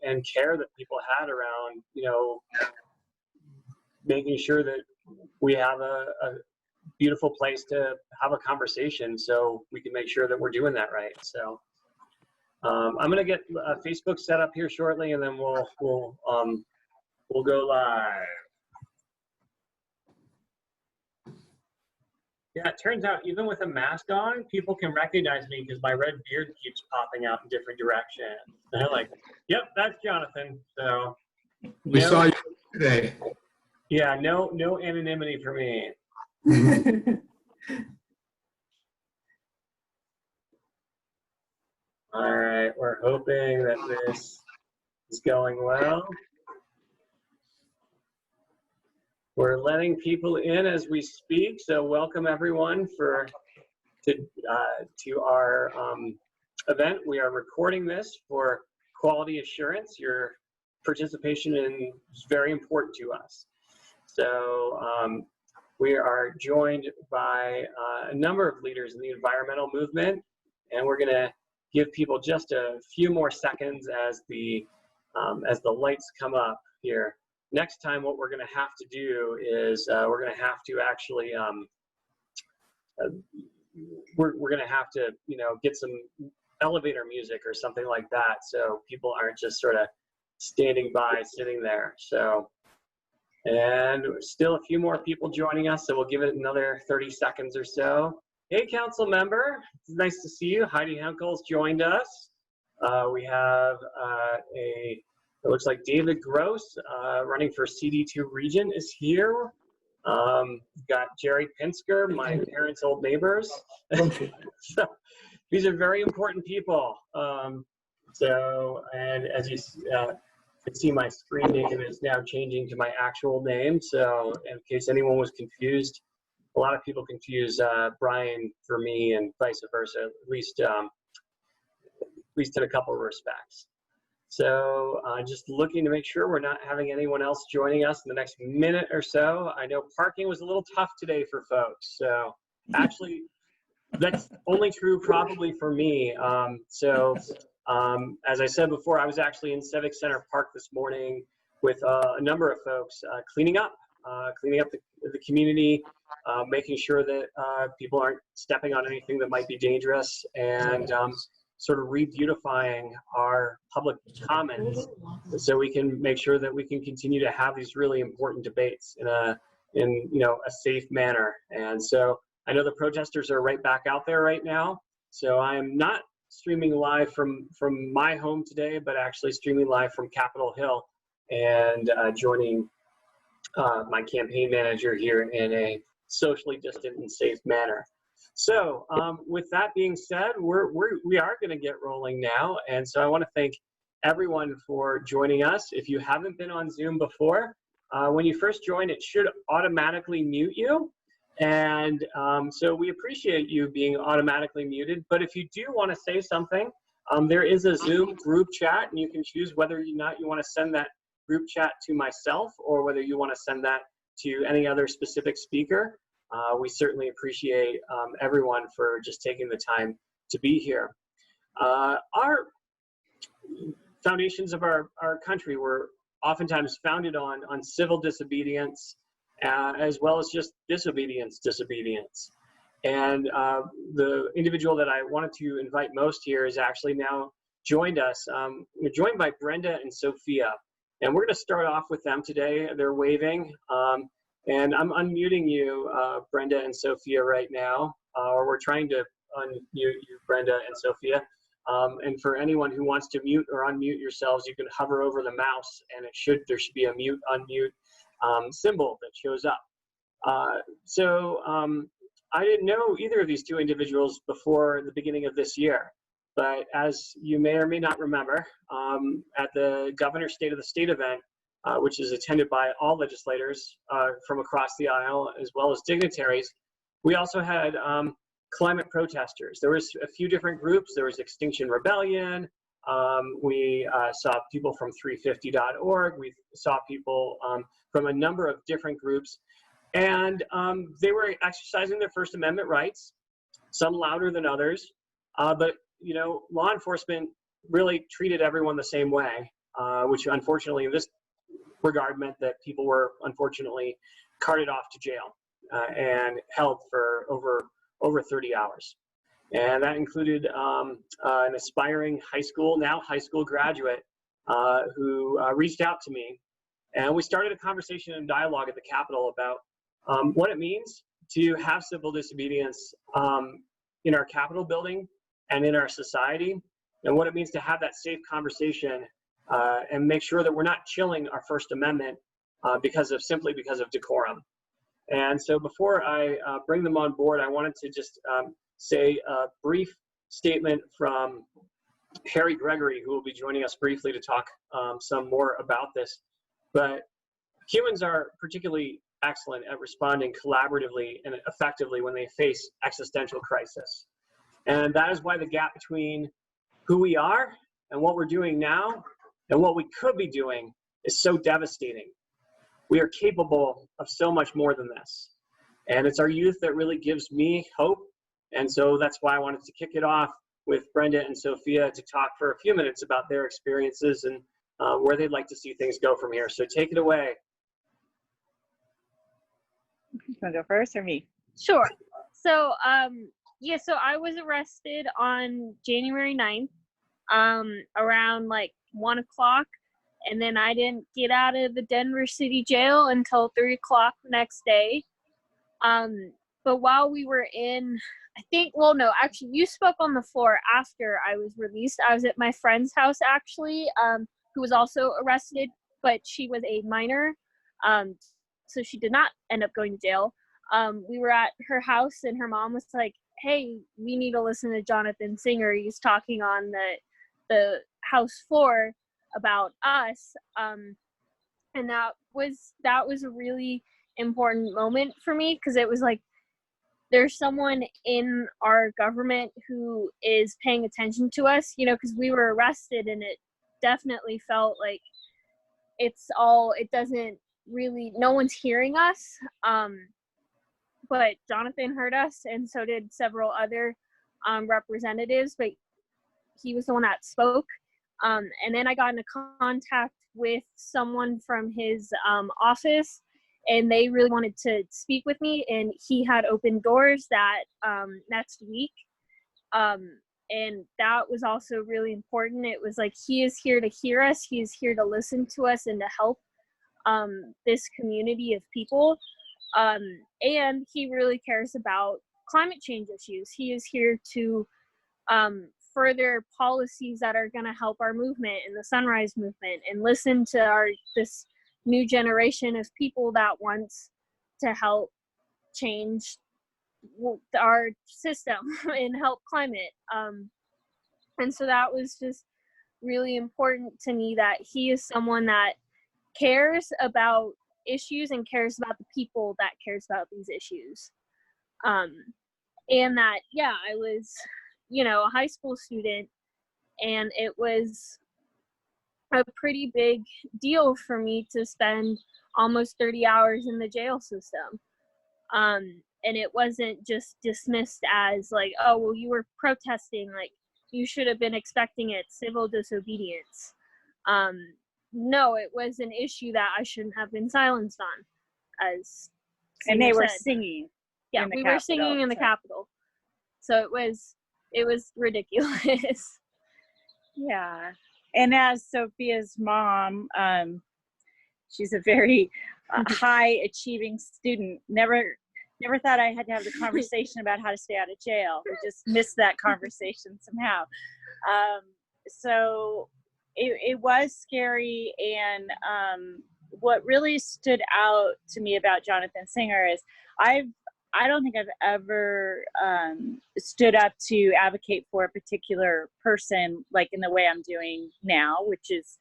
and care that people had around, you know, making sure that we have a beautiful place to have a conversation, so we can make sure that we're doing that right. So I'm going to get Facebook set up here shortly, and then we'll go live. Yeah, it turns out even with a mask on, people can recognize me because my red beard keeps popping out in different directions. And they're like, "Yep, that's Jonathan." So we saw you today. Yeah, no anonymity for me. All right, we're hoping that this is going well. We're letting people in as we speak, so welcome everyone to our event. We are recording this for quality assurance. Your participation is very important to us. So we are joined by a number of leaders in the environmental movement, and we're going to give people just a few more seconds as the lights come up here. Next time, what we're going to have to do is we're going to have to actually we're going to have to, you know, get some elevator music or something like that, so people aren't just sort of standing by, sitting there. So, and still a few more people joining us, so we'll give it another 30 seconds or so. Hey, council member, it's nice to see you. Heidi Henkel's joined us. We have it looks like David Gross, running for CD2 region, is here. Got Jerry Pinsker, my parents' old neighbors. So these are very important people. And as you can see, my screen name is now changing to my actual name. So in case anyone was confused, a lot of people confuse Brian for me and vice versa, at least in a couple of respects. So just looking to make sure we're not having anyone else joining us in the next minute or so. I know parking was a little tough today for folks. So actually, that's only true probably for me. As I said before, I was actually in Civic Center Park this morning with a number of folks cleaning up the community, making sure that people aren't stepping on anything that might be dangerous, and sort of re-beautifying our public commons so we can make sure that we can continue to have these really important debates in a safe manner. And so I know the protesters are right back out there right now. So I'm not streaming live from my home today, but actually streaming live from Capitol Hill and joining my campaign manager here in a socially distant and safe manner. So with that being said, we are going to get rolling now. And so I want to thank everyone for joining us. If you haven't been on Zoom before, when you first join, it should automatically mute you. And so we appreciate you being automatically muted. But if you do want to say something, there is a Zoom group chat, and you can choose whether or not you want to send that group chat to myself or whether you want to send that to any other specific speaker. We certainly appreciate everyone for just taking the time to be here. Our foundations of our country were oftentimes founded on civil disobedience, as well as just disobedience. And the individual that I wanted to invite most here is actually now joined us. We're joined by Brenda and Sophia, and we're going to start off with them today. They're waving, and I'm unmuting you, Brenda and Sophia, right now, or we're trying to unmute you, Brenda and Sophia. And for anyone who wants to mute or unmute yourselves, you can hover over the mouse, and there should be a mute, unmute symbol that shows up. I didn't know either of these two individuals before the beginning of this year, but as you may or may not remember, at the Governor's State of the State event, which is attended by all legislators from across the aisle, as well as dignitaries, we also had climate protesters. There was a few different groups. There was Extinction Rebellion. We saw people from 350.org. We saw people from a number of different groups. And they were exercising their First Amendment rights, some louder than others. But, you know, law enforcement really treated everyone the same way. which unfortunately in this regard meant that people were unfortunately carted off to jail and held for over 30 hours. And that included an aspiring high school graduate who reached out to me. And we started a conversation and dialogue at the Capitol about what it means to have civil disobedience in our Capitol building and in our society, and what it means to have that safe conversation and make sure that we're not chilling our First Amendment simply because of decorum. And so before I bring them on board, I wanted to just say a brief statement from Harry Gregory, who will be joining us briefly to talk some more about this. But humans are particularly excellent at responding collaboratively and effectively when they face existential crisis. And that is why the gap between who we are and what we're doing now and what we could be doing is so devastating. We are capable of so much more than this. And it's our youth that really gives me hope. And so that's why I wanted to kick it off with Brenda and Sophia to talk for a few minutes about their experiences and where they'd like to see things go from here. So take it away. You want to go first or me? Sure. So, so I was arrested on January 9th, around like 1 o'clock. And then I didn't get out of the Denver City Jail until 3 o'clock the next day. But while we were in, actually you spoke on the floor after I was released. I was at my friend's house actually, who was also arrested, but she was a minor. So she did not end up going to jail. We were at her house and her mom was like, hey, we need to listen to Jonathan Singer. He's talking on the house floor about us. And that was a really important moment for me, because it was like, there's someone in our government who is paying attention to us, because we were arrested and it definitely felt like no one's hearing us. But Jonathan heard us, and so did several other representatives, but he was the one that spoke. And then I got into contact with someone from his office, and they really wanted to speak with me, and he had opened doors that next week. And that was also really important. It was like, he is here to hear us. He is here to listen to us and to help this community of people. And he really cares about climate change issues. He is here to further policies that are going to help our movement and the Sunrise Movement, and listen to this new generation of people that wants to help change our system and help climate. And so that was just really important to me, that he is someone that cares about issues and cares about the people that cares about these issues. And that, I was, a high school student, and it was a pretty big deal for me to spend almost 30 hours in the jail system. And it wasn't just dismissed as like, oh, well, you were protesting, like you should have been expecting it, civil disobedience. No, it was an issue that I shouldn't have been silenced on, as And they were said. singing. Yeah, we were singing in the Capitol. So it was ridiculous. Yeah. And as Sophia's mom, she's a very high achieving student. Never thought I had to have the conversation about how to stay out of jail. We just missed that conversation somehow. So it was scary. And what really stood out to me about Jonathan Singer is I don't think I've ever stood up to advocate for a particular person like in the way I'm doing now, which is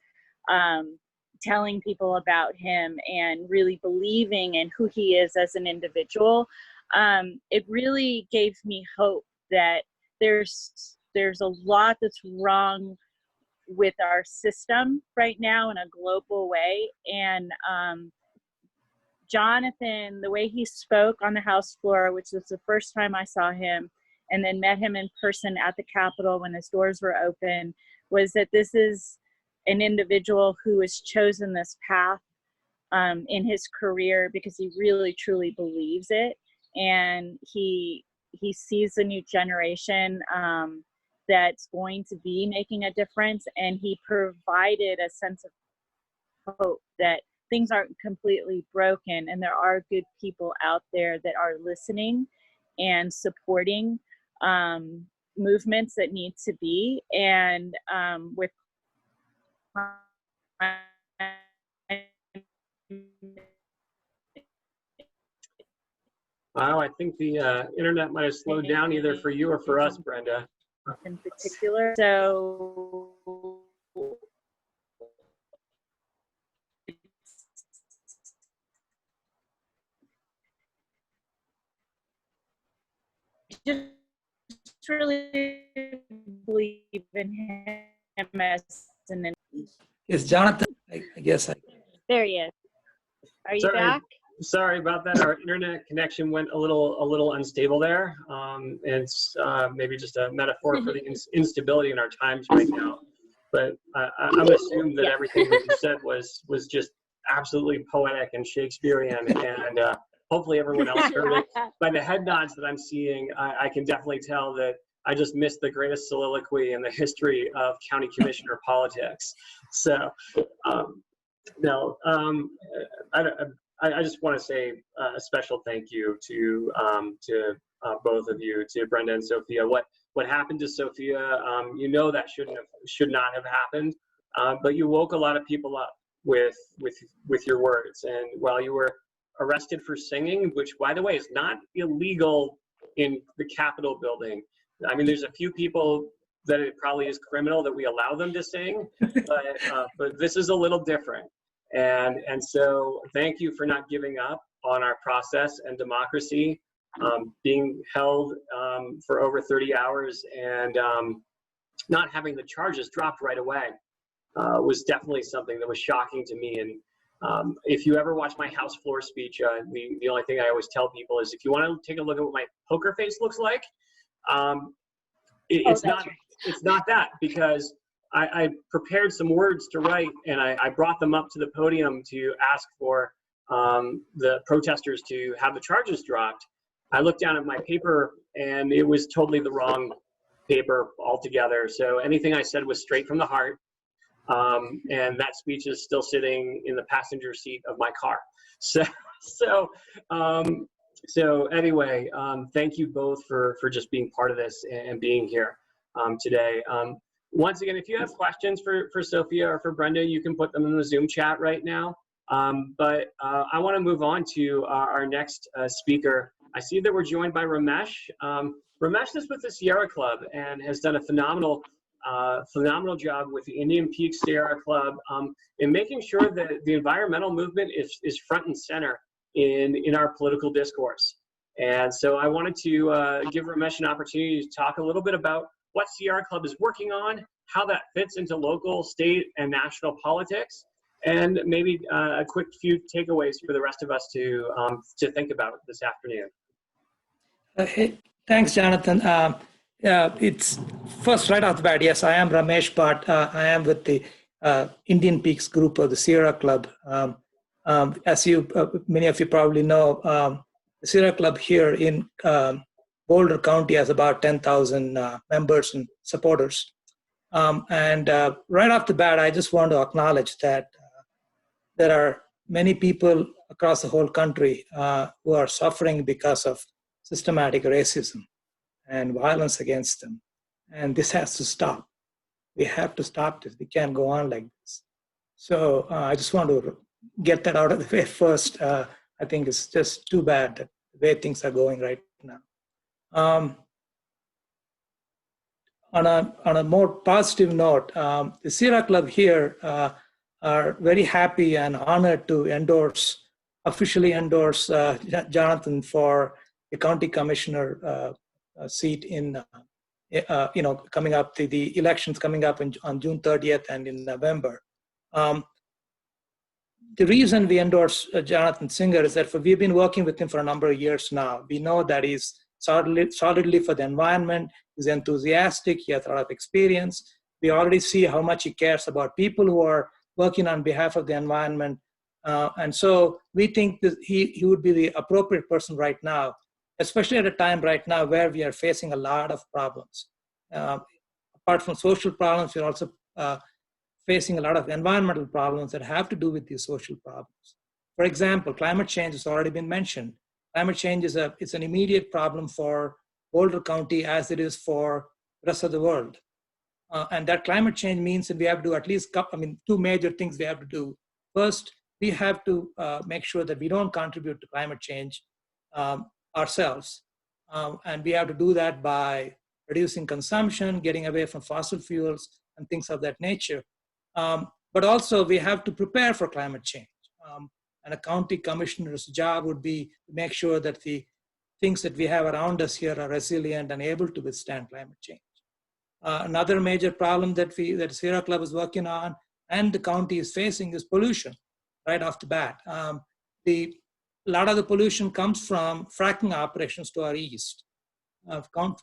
telling people about him and really believing in who he is as an individual. It really gave me hope that there's a lot that's wrong with our system right now in a global way. And Jonathan, the way he spoke on the House floor, which was the first time I saw him, and then met him in person at the Capitol when his doors were open, was that this is an individual who has chosen this path in his career because he really truly believes it, and he sees a new generation that's going to be making a difference, and he provided a sense of hope that things aren't completely broken and there are good people out there that are listening and supporting movements that need to be, and with Wow, I think the internet might have slowed down either for you or for us, Brenda. in particular. So just really believe in him as an. Yes, Jonathan, I guess. There he is. Are you Sorry. back? Sorry about that. Our internet connection went a little unstable there. And it's maybe just a metaphor for the instability in our times right now. But I would assume that everything that you said was just absolutely poetic and Shakespearean, and hopefully everyone else heard it. By the head nods that I'm seeing, I can definitely tell that I just missed the greatest soliloquy in the history of county commissioner politics. So, no, I just want to say a special thank you to both of you, to Brenda and Sophia. What happened to Sophia, you know that should not have happened, but you woke a lot of people up with your words. And while you were arrested for singing, which by the way is not illegal in the Capitol building, I mean there's a few people that it probably is criminal that we allow them to sing, but this is a little different. And so thank you for not giving up on our process and democracy, being held for over 30 hours and not having the charges dropped right away was definitely something that was shocking to me. And if you ever watch my House floor speech, the only thing I always tell people is if you want to take a look at what my poker face looks like, it's not that, because I prepared some words to write, and I brought them up to the podium to ask for the protesters to have the charges dropped. I looked down at my paper, and it was totally the wrong paper altogether. So anything I said was straight from the heart, and that speech is still sitting in the passenger seat of my car. So anyway, thank you both for just being part of this and being here today. Once again, if you have questions for Sophia or for Brenda, you can put them in the Zoom chat right now. But I want to move on to our next speaker. I see that we're joined by Ramesh. Ramesh is with the Sierra Club and has done a phenomenal job with the Indian Peaks Sierra Club in making sure that the environmental movement is front and center in our political discourse. And so I wanted to give Ramesh an opportunity to talk a little bit about what Sierra Club is working on, how that fits into local, state, and national politics, and maybe a quick few takeaways for the rest of us to think about this afternoon. Hey, thanks, Jonathan. It's first right off the bat, yes, I am Ramesh Bhatt. I am with the Indian Peaks group of the Sierra Club. As many of you probably know, the Sierra Club here in Boulder County has about 10,000 members and supporters. And right off the bat, I just want to acknowledge that there are many people across the whole country who are suffering because of systematic racism and violence against them. And this has to stop. We have to stop this. We can't go on like this. So I just want to get that out of the way first. I think it's just too bad that the way things are going right now. On a more positive note, the Sierra Club here are very happy and honored to officially endorse Jonathan for the county commissioner seat in, coming up, the elections coming up on June 30th and in November. The reason we endorse Jonathan Singer is that we've been working with him for a number of years now. We know that he's solidly for the environment, he's enthusiastic, he has a lot of experience, We already see how much he cares about people who are working on behalf of the environment. And so we think that he would be the appropriate person right now, especially at a time right now where we are facing a lot of problems. Apart from social problems, we're also facing a lot of environmental problems that have to do with these social problems. For example, climate change has already been mentioned. Climate change is it's an immediate problem for Boulder County as it is for the rest of the world. And that climate change means that we have to do at least, two major things we have to do. First, we have to make sure that we don't contribute to climate change ourselves. And we have to do that by reducing consumption, getting away from fossil fuels, and things of that nature. But also, we have to prepare for climate change. And a county commissioner's job would be to make sure that the things that we have around us here are resilient and able to withstand climate change. Another major problem that Sierra Club is working on and the county is facing is pollution right off the bat. A lot of the pollution comes from fracking operations to our east.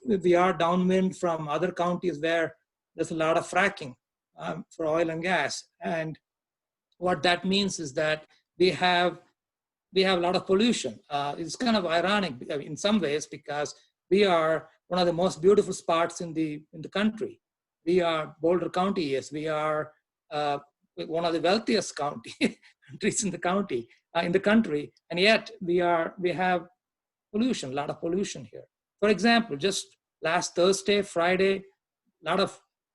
We are downwind from other counties where there's a lot of fracking for oil and gas. And what that means is that we have a lot of pollution. It's kind of ironic in some ways because we are one of the most beautiful spots in the country. We are Boulder County, yes. We are one of the wealthiest countries in the country, and yet we have pollution, a lot of pollution here. For example, just last Thursday, Friday,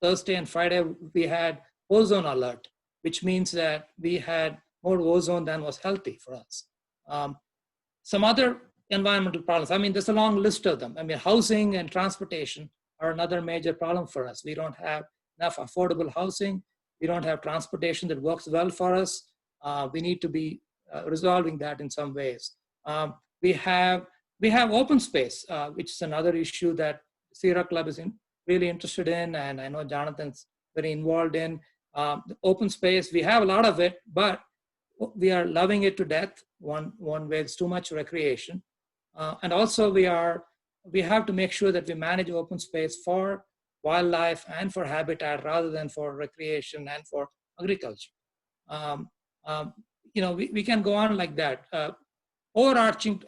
Thursday and Friday, we had ozone alert, which means that we had more ozone than was healthy for us. Some other environmental problems, there's a long list of them. Housing and transportation are another major problem for us. We don't have enough affordable housing. We don't have transportation that works well for us. We need to be resolving that in some ways. We have open space, which is another issue that Sierra Club is really interested in, and I know Jonathan's very involved in. The open space, we have a lot of it, but we are loving it to death. One way, it's too much recreation. And also we have to make sure that we manage open space for wildlife and for habitat rather than for recreation and for agriculture. We can go on like that. Overarching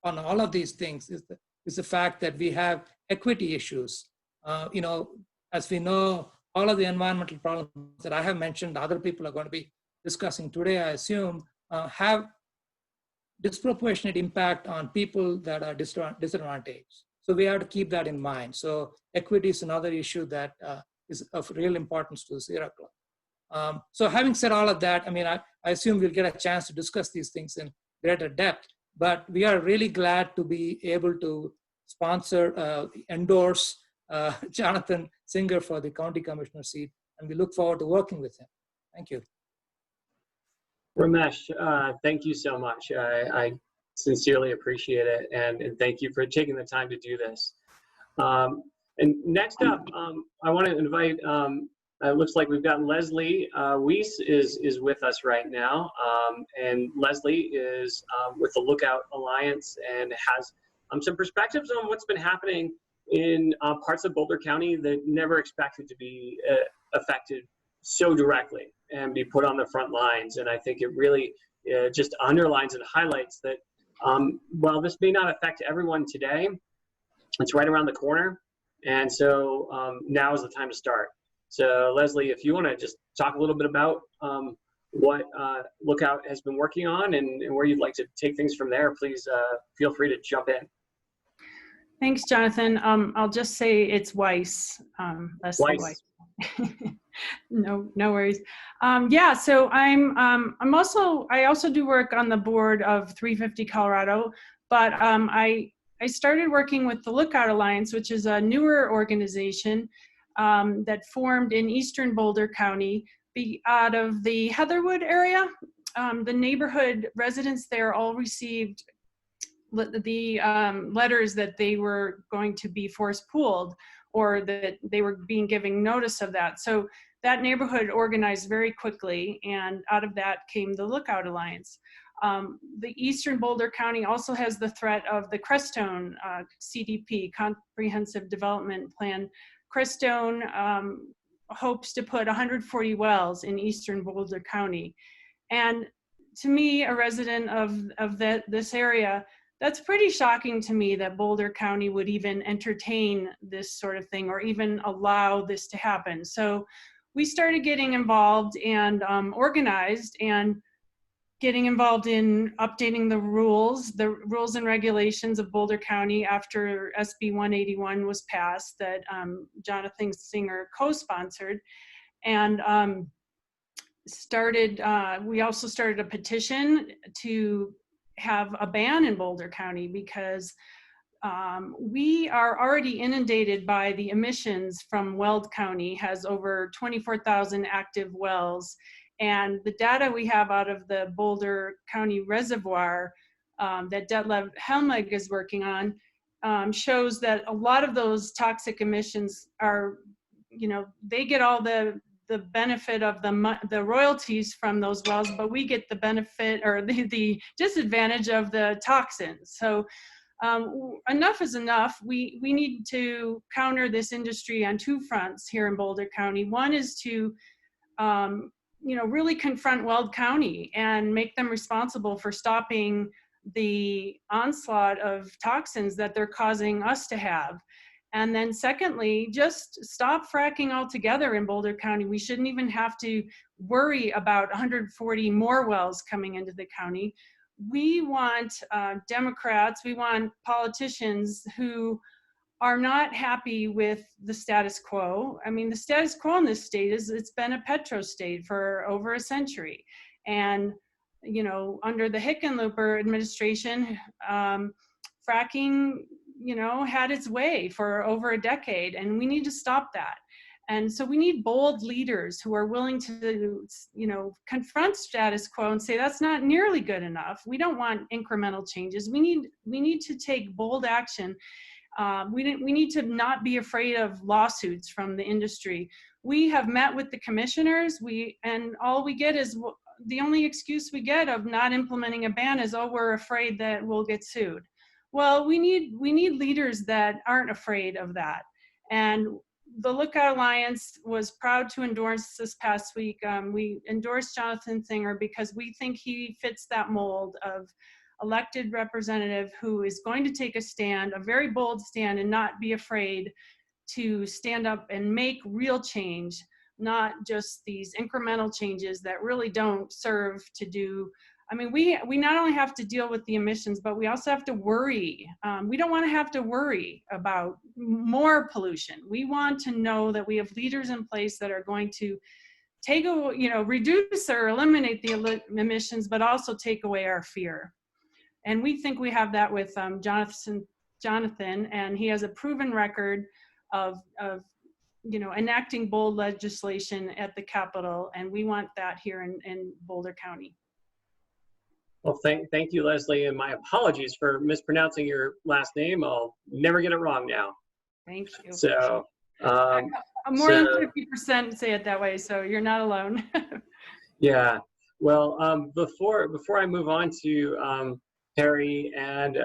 on all of these things is the fact that we have equity issues. As we know, all of the environmental problems that I have mentioned, other people are going to be discussing today, I assume, have disproportionate impact on people that are disadvantaged. So we have to keep that in mind. So equity is another issue that is of real importance to the Sierra Club. So having said all of that, I assume we'll get a chance to discuss these things in greater depth, but we are really glad to be able to endorse Jonathan Singer for the county commissioner seat, and we look forward to working with him. Thank you. Ramesh, thank you so much. I sincerely appreciate it, and thank you for taking the time to do this. And next up, I want to invite, it looks like we've got Leslie Weiss is with us right now. And Leslie is with the Lookout Alliance and has some perspectives on what's been happening in parts of Boulder County that never expected to be affected so directly and be put on the front lines. And I think it really just underlines and highlights that while this may not affect everyone today, it's right around the corner. And so now is the time to start. So Leslie, if you want to just talk a little bit about what Lookout has been working on and where you'd like to take things from there, please feel free to jump in. Thanks, Jonathan. I'll just say it's Weiss. Leslie Weiss. No worries. Yeah, so I also do work on the board of 350 Colorado, but I started working with the Lookout Alliance, which is a newer organization that formed in eastern Boulder County out of the Heatherwood area. The neighborhood residents there all received the letters that they were going to be force pooled, or that they were being given notice of that. So that neighborhood organized very quickly, and out of that came the Lookout Alliance. The Eastern Boulder County also has the threat of the Crestone CDP, Comprehensive Development Plan. Crestone hopes to put 140 wells in eastern Boulder County. And to me, a resident of this area, that's pretty shocking to me that Boulder County would even entertain this sort of thing or even allow this to happen. So we started getting involved and organized and getting involved in updating the rules and regulations of Boulder County after SB 181 was passed that Jonathan Singer co-sponsored. And we also started a petition to have a ban in Boulder County because we are already inundated by the emissions from Weld County, has over 24,000 active wells. And the data we have out of the Boulder County Reservoir that Detlev Helmig is working on shows that a lot of those toxic emissions are, they get all the benefit of the royalties from those wells, but we get the benefit or the disadvantage of the toxins. So enough is enough. We need to counter this industry on two fronts here in Boulder County. One is to really confront Weld County and make them responsible for stopping the onslaught of toxins that they're causing us to have. And then secondly, just stop fracking altogether in Boulder County. We shouldn't even have to worry about 140 more wells coming into the county. We want Democrats, we want politicians who are not happy with the status quo. I mean, the status quo in this state it's been a petro state for over a century. And, under the Hickenlooper administration, fracking, had its way for over a decade, and we need to stop that. And so we need bold leaders who are willing to, confront status quo and say that's not nearly good enough. We don't want incremental changes. We need to take bold action. We need to not be afraid of lawsuits from the industry. We have met with the commissioners, and all we get is, the only excuse we get of not implementing a ban is, oh, we're afraid that we'll get sued. Well, we need leaders that aren't afraid of that. And the Lookout Alliance was proud to endorse this past week. We endorsed Jonathan Singer because we think he fits that mold of elected representative who is going to take a stand, a very bold stand, and not be afraid to stand up and make real change, not just these incremental changes that really don't serve to do. I mean, we not only have to deal with the emissions, but we also have to worry. We don't want to have to worry about more pollution. We want to know that we have leaders in place that are going to reduce or eliminate the emissions, but also take away our fear. And we think we have that with Jonathan, and he has a proven record of enacting bold legislation at the Capitol, and we want that here in Boulder County. Well, thank you, Leslie, and my apologies for mispronouncing your last name. I'll never get it wrong now. Thank you. So, more than 50% say it that way, so you're not alone. Yeah. Well, before I move on to Harry and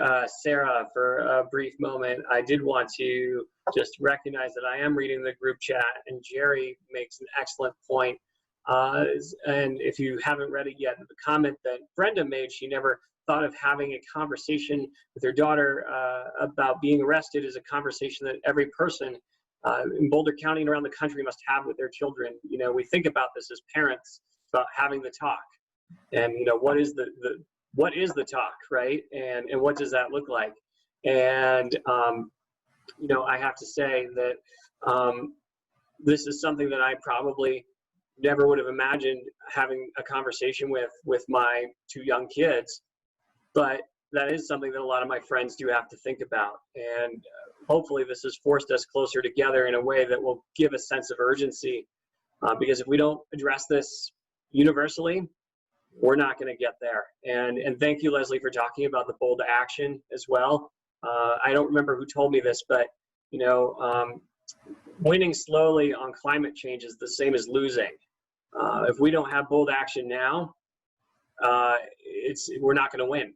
Sarah for a brief moment, I did want to just recognize that I am reading the group chat, and Jerry makes an excellent point. And if you haven't read it yet, the comment that Brenda made, she never thought of having a conversation with her daughter about being arrested is a conversation that every person in Boulder County and around the country must have with their children. We think about this as parents, about having the talk, and what is the talk, right? And what does that look like? And I have to say that this is something that I probably never would have imagined having a conversation with my two young kids, but that is something that a lot of my friends do have to think about. And hopefully this has forced us closer together in a way that will give a sense of urgency, because if we don't address this universally, we're not going to get there. And thank you, Leslie, for talking about the bold action as well. I don't remember who told me this, but winning slowly on climate change is the same as losing. If we don't have bold action now, we're not going to win.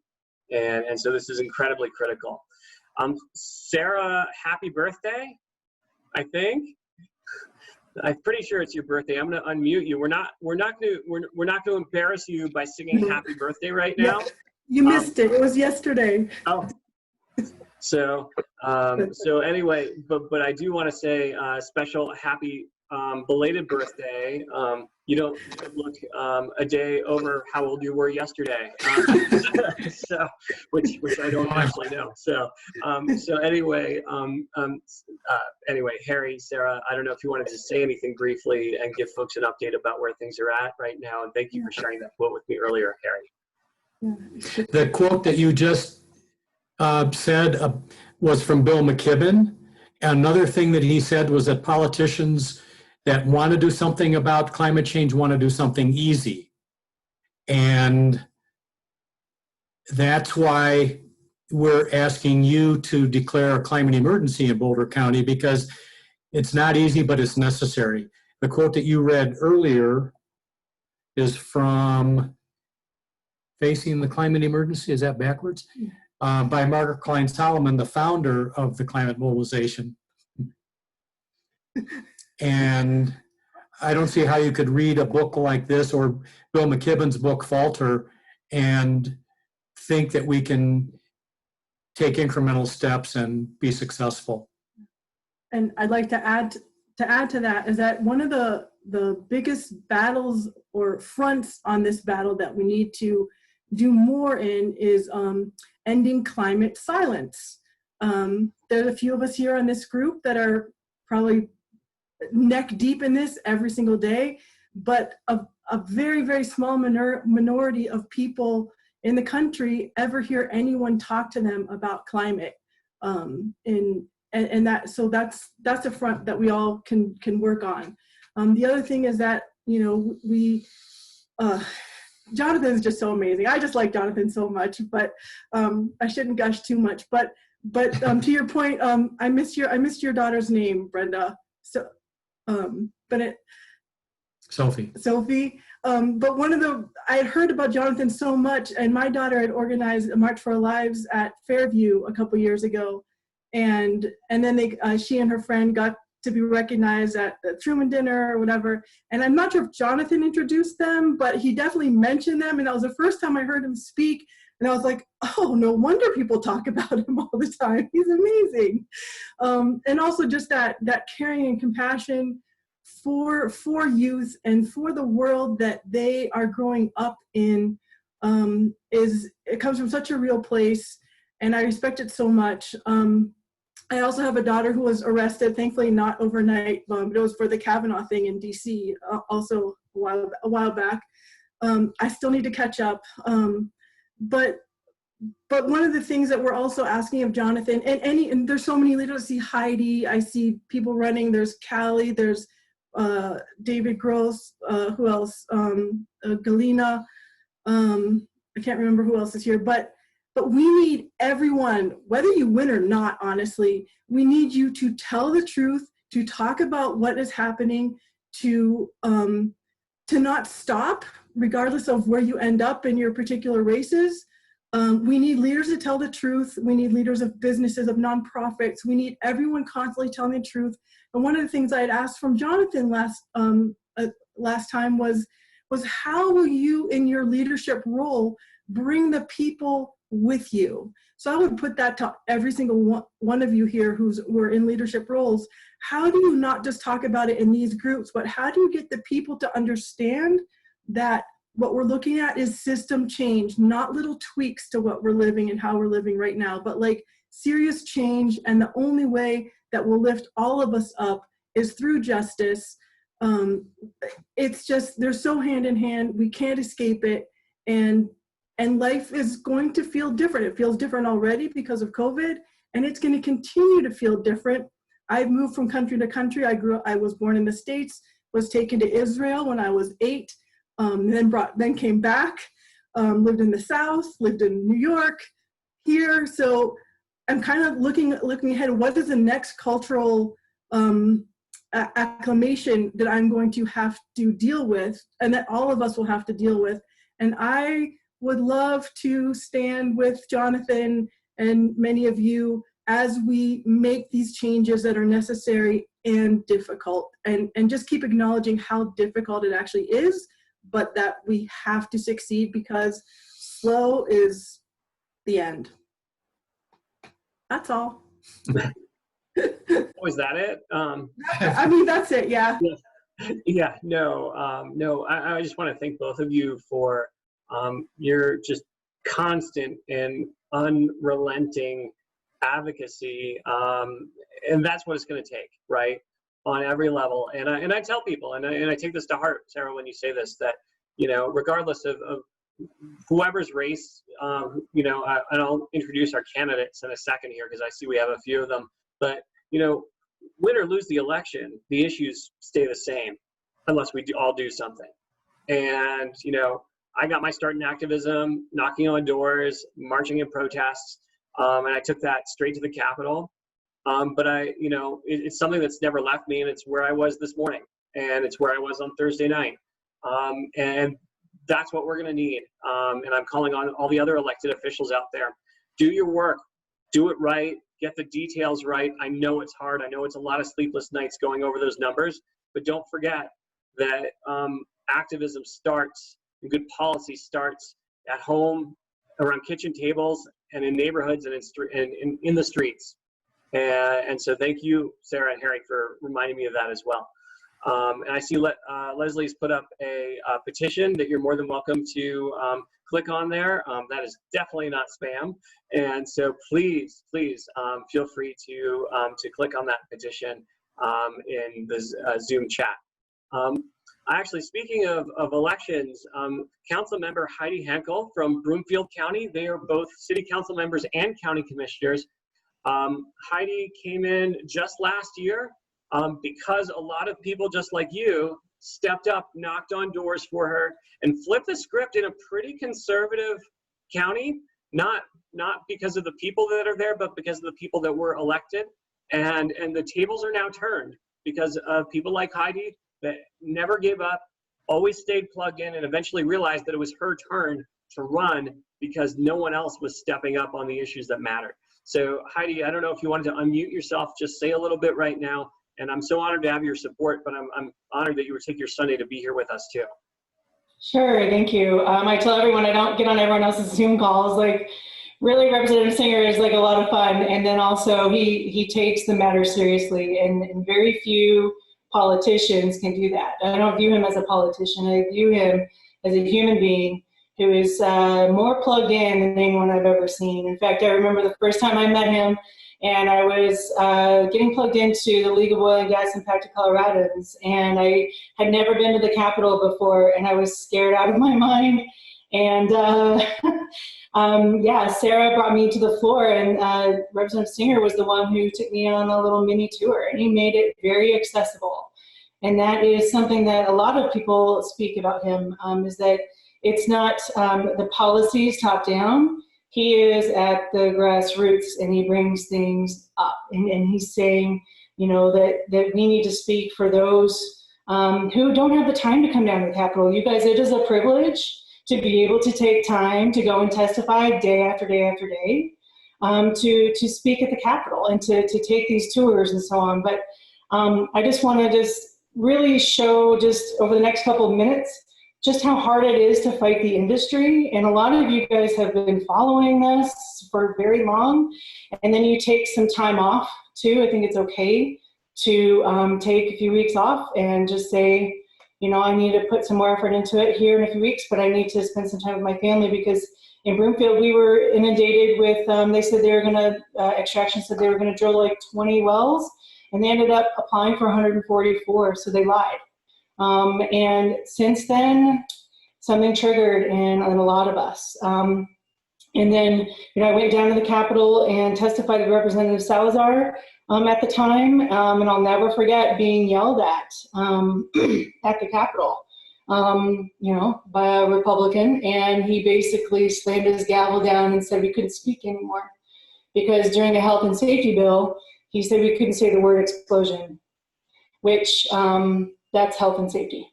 And so this is incredibly critical. Sarah, happy birthday, I think. I'm pretty sure it's your birthday. I'm going to unmute you. We're not going to embarrass you by singing happy birthday right now. You missed it. It was yesterday. Oh. So anyway, but I do want to say special happy belated birthday. You don't look a day over how old you were yesterday. So which I don't actually know. So anyway, Harry, Sarah, I don't know if you wanted to say anything briefly and give folks an update about where things are at right now. And thank you for sharing that quote with me earlier, Harry. The quote that you just said was from Bill McKibben. Another thing that he said was that politicians that want to do something about climate change want to do something easy. And that's why we're asking you to declare a climate emergency in Boulder County, because it's not easy, but it's necessary. The quote that you read earlier is from Facing the Climate Emergency, is that backwards? By Margaret Klein Solomon, the founder of the Climate Mobilization. And I don't see how you could read a book like this or Bill McKibben's book, Falter, and think that we can take incremental steps and be successful. And I'd like to add to that is that one of the biggest battles or fronts on this battle that we need to do more in is ending climate silence. There's a few of us here on this group that are probably neck deep in this every single day, but a very, very small minority of people in the country ever hear anyone talk to them about climate. And that's a front that we all can work on. The other thing is that, Jonathan is just so amazing. I just like Jonathan so much, but I shouldn't gush too much. But to your point, I missed your daughter's name, Brenda. So, Sophie. But I had heard about Jonathan so much, and my daughter had organized a March for Our Lives at Fairview a couple years ago, and then she and her friend got to be recognized at the Truman Dinner or whatever. And I'm not sure if Jonathan introduced them, but he definitely mentioned them, and that was the first time I heard him speak. And I was like, oh, no wonder people talk about him all the time. He's amazing. And also just that caring and compassion for youth and for the world that they are growing up in it comes from such a real place, and I respect it so much. I also have a daughter who was arrested, thankfully not overnight, but it was for the Kavanaugh thing in DC, also a while back. I still need to catch up. But one of the things that we're also asking of Jonathan, and there's so many leaders. I see Heidi, I see people running. There's Callie, there's David Gross, who else? Galina. I can't remember who else is here, but we need everyone, whether you win or not, honestly, we need you to tell the truth, to talk about what is happening, to not stop, regardless of where you end up in your particular races. We need leaders to tell the truth. We need leaders of businesses, of nonprofits. We need everyone constantly telling the truth. And one of the things I had asked from Jonathan last time was how will you, in your leadership role, bring the people with you? So I would put that to every single one of you here who are in leadership roles. How do you not just talk about it in these groups, but how do you get the people to understand that what we're looking at is system change, not little tweaks to what we're living and how we're living right now, but like serious change. And the only way that will lift all of us up is through justice. It's just, they're so hand in hand. We can't escape it. And life is going to feel different. It feels different already because of COVID, and it's going to continue to feel different. I've moved from country to country. I was born in the States, was taken to Israel when I was 8. Then came back, lived in the South, lived in New York, here. So I'm kind of looking ahead. What is the next cultural acclimation that I'm going to have to deal with, and that all of us will have to deal with? And I would love to stand with Jonathan and many of you as we make these changes that are necessary and difficult, and just keep acknowledging how difficult it actually is, but that we have to succeed because slow is the end. That's all. Was that it? I mean, that's it, yeah. Yeah, no. I just want to thank both of you for your just constant and unrelenting advocacy, and that's what it's going to take, right, on every level. And I tell people, and I take this to heart, Sarah, when you say this, that regardless of whoever's race, and I'll introduce our candidates in a second here because I see we have a few of them, but win or lose the election, the issues stay the same unless we all do something. And I got my start in activism, knocking on doors, marching in protests, and I took that straight to the Capitol. But it's something that's never left me, and it's where I was this morning, and it's where I was on Thursday night. And that's what we're going to need. And I'm calling on all the other elected officials out there. Do your work. Do it right. Get the details right. I know it's hard. I know it's a lot of sleepless nights going over those numbers. But don't forget that activism starts, and good policy starts at home, around kitchen tables, and in neighborhoods, and in the streets. And so thank you, Sarah and Harry, for reminding me of that as well. And I see Leslie's put up a petition that you're more than welcome to click on there. That is definitely not spam. And so please feel free to click on that petition in the Zoom chat. Actually, speaking of elections, Council Member Heidi Henkel from Broomfield County, they are both city council members and county commissioners. Heidi came in just last year because a lot of people just like you stepped up, knocked on doors for her, and flipped the script in a pretty conservative county, not because of the people that are there, but because of the people that were elected. And the tables are now turned because of people like Heidi that never gave up, always stayed plugged in, and eventually realized that it was her turn to run because no one else was stepping up on the issues that mattered. So Heidi, I don't know if you wanted to unmute yourself, just say a little bit right now. And I'm so honored to have your support, but I'm honored that you would take your Sunday to be here with us too. Sure, thank you. I tell everyone I don't get on everyone else's Zoom calls. Like, really, Representative Singer is like a lot of fun, and then also he takes the matter seriously, and very few politicians can do that. I don't view him as a politician. I view him as a human being who is more plugged in than anyone I've ever seen. In fact, I remember the first time I met him, and I was getting plugged into the League of Oil and Gas Impacted Coloradans, and I had never been to the Capitol before, and I was scared out of my mind. And yeah, Sarah brought me to the floor, and Representative Singer was the one who took me on a little mini tour, and he made it very accessible. And that is something that a lot of people speak about him, is that it's not the policies top down. He is at the grassroots, and he brings things up, and he's saying, that we need to speak for those who don't have the time to come down to the Capitol. You guys, it is a privilege to be able to take time to go and testify day after day after day, to speak at the Capitol and to take these tours and so on. But I just want to just really show, just over the next couple of minutes, just how hard it is to fight the industry. And a lot of you guys have been following this for very long, and then you take some time off too. I think it's okay to take a few weeks off and just say, I need to put some more effort into it here in a few weeks, but I need to spend some time with my family, because in Broomfield we were inundated with, they said they were going to, Extraction said they were going to drill like 20 wells, and they ended up applying for 144, so they lied. And since then, something triggered in a lot of us. And then, I went down to the Capitol and testified to Representative Salazar at the time, and I'll never forget being yelled at the Capitol, by a Republican, and he basically slammed his gavel down and said we couldn't speak anymore, because during a health and safety bill, he said we couldn't say the word explosion, which that's health and safety.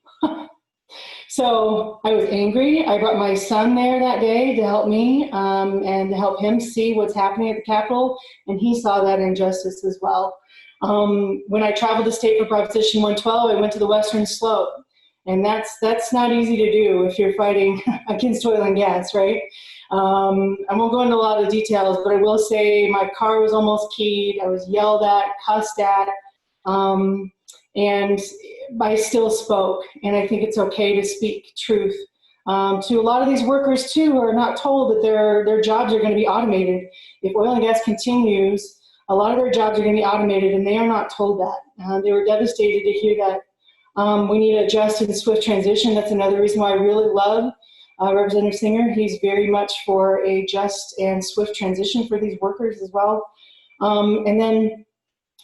So I was angry. I brought my son there that day to help me and to help him see what's happening at the Capitol, and he saw that injustice as well. When I traveled the state for Proposition 112, I went to the Western Slope, and that's not easy to do if you're fighting against oil and gas, right? I won't go into a lot of details, but I will say my car was almost keyed. I was yelled at, cussed at, and I still spoke. And I think it's okay to speak truth to a lot of these workers too, who are not told that their jobs are going to be automated. If oil and gas continues, a lot of their jobs are going to be automated, and they are not told that. They were devastated to hear that. We need a just and swift transition. That's another reason why I really love Representative Singer. He's very much for a just and swift transition for these workers as well. And then,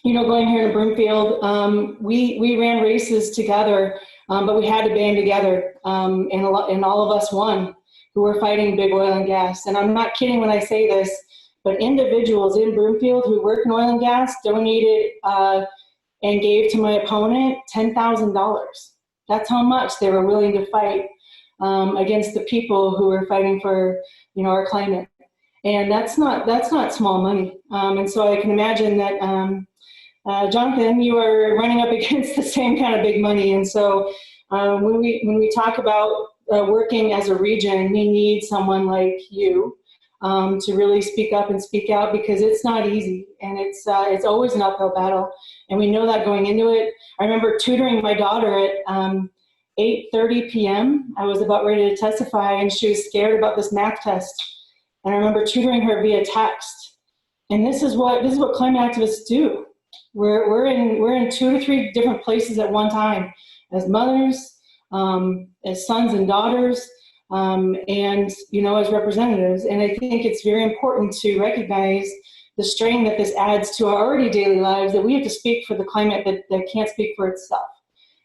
you know, going here to Broomfield, we ran races together, but we had to band together, and all of us won who were fighting big oil and gas. And I'm not kidding when I say this, but individuals in Broomfield who work in oil and gas donated and gave to my opponent $10,000. That's how much they were willing to fight against the people who were fighting for, you know, our climate. And that's not small money. And so I can imagine that, Jonathan, you are running up against the same kind of big money. And so when we talk about working as a region, we need someone like you to really speak up and speak out, because it's not easy, and it's always an uphill battle. And we know that going into it. I remember tutoring my daughter at 8:30 p.m. I was about ready to testify, and she was scared about this math test. And I remember tutoring her via text. And this is what climate activists do. We're in 2 to 3 different places at one time, as mothers, as sons and daughters, and, you know, as representatives. And I think it's very important to recognize the strain that this adds to our already daily lives, that we have to speak for the climate that can't speak for itself.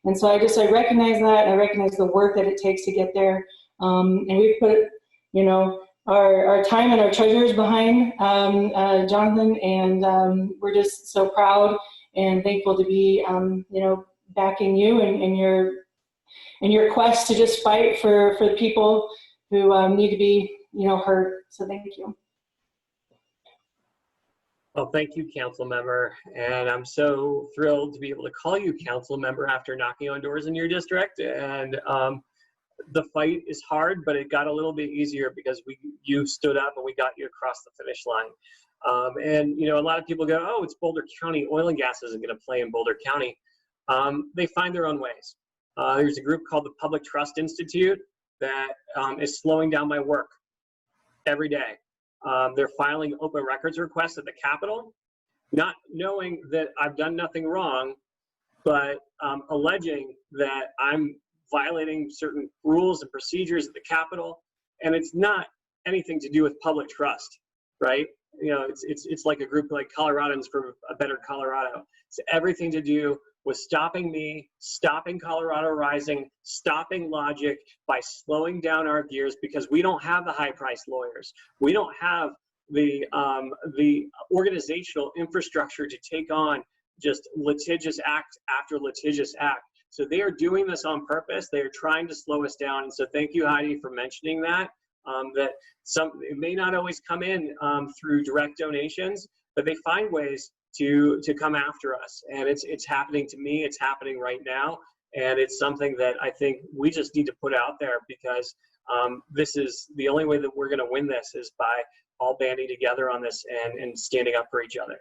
And so I recognize that. I recognize the work that it takes to get there. And we've put, you know, our time and our treasures behind Jonathan, and we're just so proud and thankful to be, you know, backing you in your quest to just fight for the people who need to be, you know, heard. So thank you. Well, thank you, council member. And I'm so thrilled to be able to call you council member after knocking on doors in your district. And the fight is hard, but it got a little bit easier because you stood up and we got you across the finish line. And, you know, a lot of people go, oh, it's Boulder County. Oil and gas isn't going to play in Boulder County. They find their own ways. There's a group called the Public Trust Institute that is slowing down my work every day. They're filing open records requests at the Capitol, not knowing that I've done nothing wrong, but alleging that I'm violating certain rules and procedures at the Capitol, and it's not anything to do with public trust, right? You know, it's like a group like Coloradans for a Better Colorado. It's everything to do with stopping me, stopping Colorado Rising, stopping Logic by slowing down our gears, because we don't have the high-priced lawyers. We don't have the organizational infrastructure to take on just litigious act after litigious act. So they are doing this on purpose. They are trying to slow us down. And so thank you, Heidi, for mentioning that. It may not always come in through direct donations, but they find ways to come after us. And it's happening to me. It's happening right now. And it's something that I think we just need to put out there, because this is the only way that we're going to win this, is by all banding together on this and standing up for each other.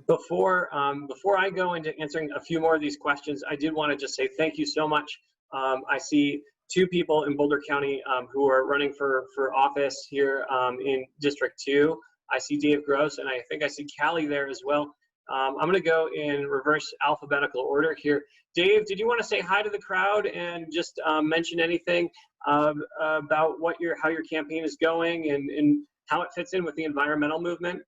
Before I go into answering a few more of these questions, I did want to just say thank you so much. I see 2 people in Boulder County who are running for office here in District 2. I see Dave Gross, and I think I see Callie there as well. I'm going to go in reverse alphabetical order here. Dave, did you want to say hi to the crowd and just mention anything about how your campaign is going and how it fits in with the environmental movement?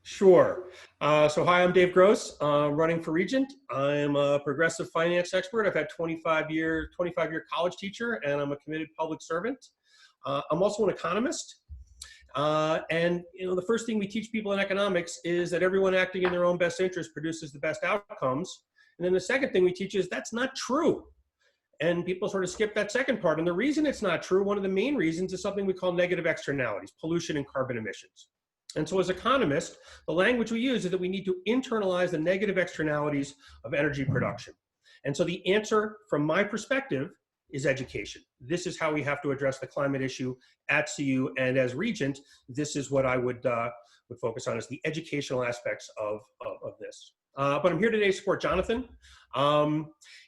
Sure. So hi, I'm Dave Gross, running for Regent. I'm a progressive finance expert. I've had 25-year college teacher, and I'm a committed public servant. I'm also an economist. And you know, the first thing we teach people in economics is that everyone acting in their own best interest produces the best outcomes. And then the second thing we teach is that's not true. And people sort of skip that second part. And the reason it's not true, one of the main reasons, is something we call negative externalities, pollution and carbon emissions. And so as economists, the language we use is that we need to internalize the negative externalities of energy production. And so the answer, from my perspective, is education. This is how we have to address the climate issue at CU, and as Regent, this is what I would focus on, is the educational aspects of this. But I'm here today to support Jonathan.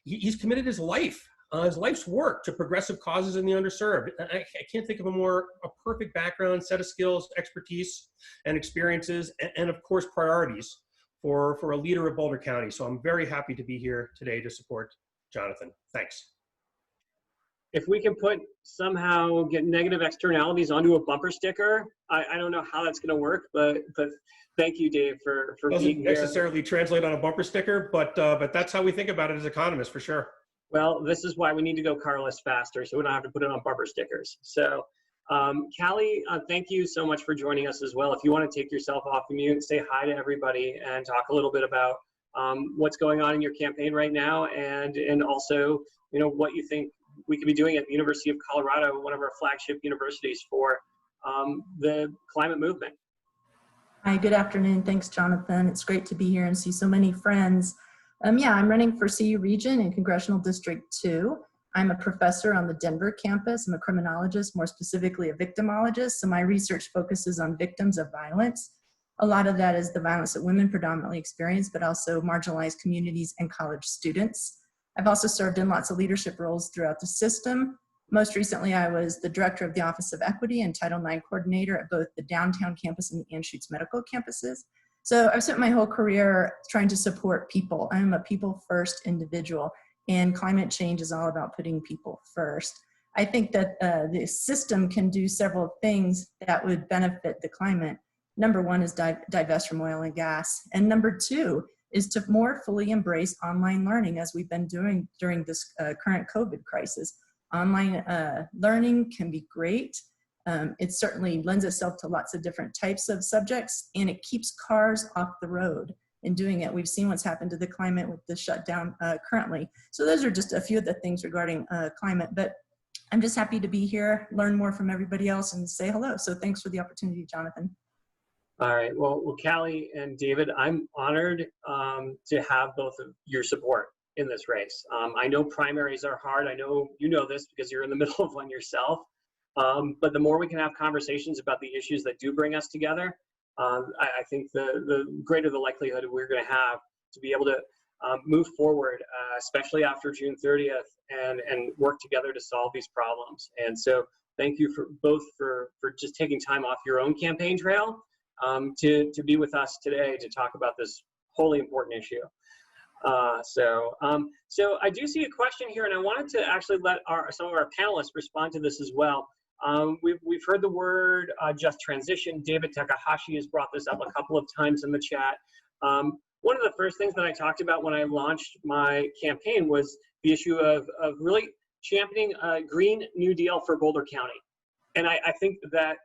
He's committed his life's work to progressive causes in the underserved. I can't think of a perfect background, set of skills, expertise, and experiences, and of course priorities for a leader of Boulder County. So I'm very happy to be here today to support Jonathan. Thanks. If we can somehow get negative externalities onto a bumper sticker, I don't know how that's going to work, but thank you, Dave, for being here. Doesn't necessarily translate on a bumper sticker, but that's how we think about it as economists, for sure. Well, this is why we need to go carless faster, so we don't have to put it on bumper stickers. So, Callie, thank you so much for joining us as well. If you want to take yourself off the mute, say hi to everybody and talk a little bit about what's going on in your campaign right now, and also, what you think we could be doing at the University of Colorado, one of our flagship universities, for the climate movement. Hi, good afternoon. Thanks, Jonathan. It's great to be here and see so many friends. Yeah, I'm running for CU Region in Congressional District 2. I'm a professor on the Denver campus. I'm a criminologist, more specifically a victimologist. So my research focuses on victims of violence. A lot of that is the violence that women predominantly experience, but also marginalized communities and college students. I've also served in lots of leadership roles throughout the system. Most recently, I was the director of the Office of Equity and Title IX coordinator at both the downtown campus and the Anschutz medical campuses. So I've spent my whole career trying to support people. I'm a people first individual, and climate change is all about putting people first. I think that the system can do several things that would benefit the climate. Number one is divest from oil and gas. And number two is to more fully embrace online learning, as we've been doing during this current COVID crisis. Online learning can be great. It certainly lends itself to lots of different types of subjects, and it keeps cars off the road. In doing it, we've seen what's happened to the climate with the shutdown currently. So those are just a few of the things regarding climate, but I'm just happy to be here, learn more from everybody else, and say hello. So thanks for the opportunity, Jonathan. All right. Well, Callie and David, I'm honored to have both of your support in this race. I know primaries are hard. I know you know this because you're in the middle of one yourself. But the more we can have conversations about the issues that do bring us together, I think the greater the likelihood we're going to have to be able to move forward, especially after June 30th, and work together to solve these problems. And so thank you for just taking time off your own campaign trail to be with us today to talk about this wholly important issue. So I do see a question here, and I wanted to actually let some of our panelists respond to this as well. We've heard the word just transition. David Takahashi has brought this up a couple of times in the chat. One of the first things that I talked about when I launched my campaign was the issue of really championing a Green New Deal for Boulder County. And I think that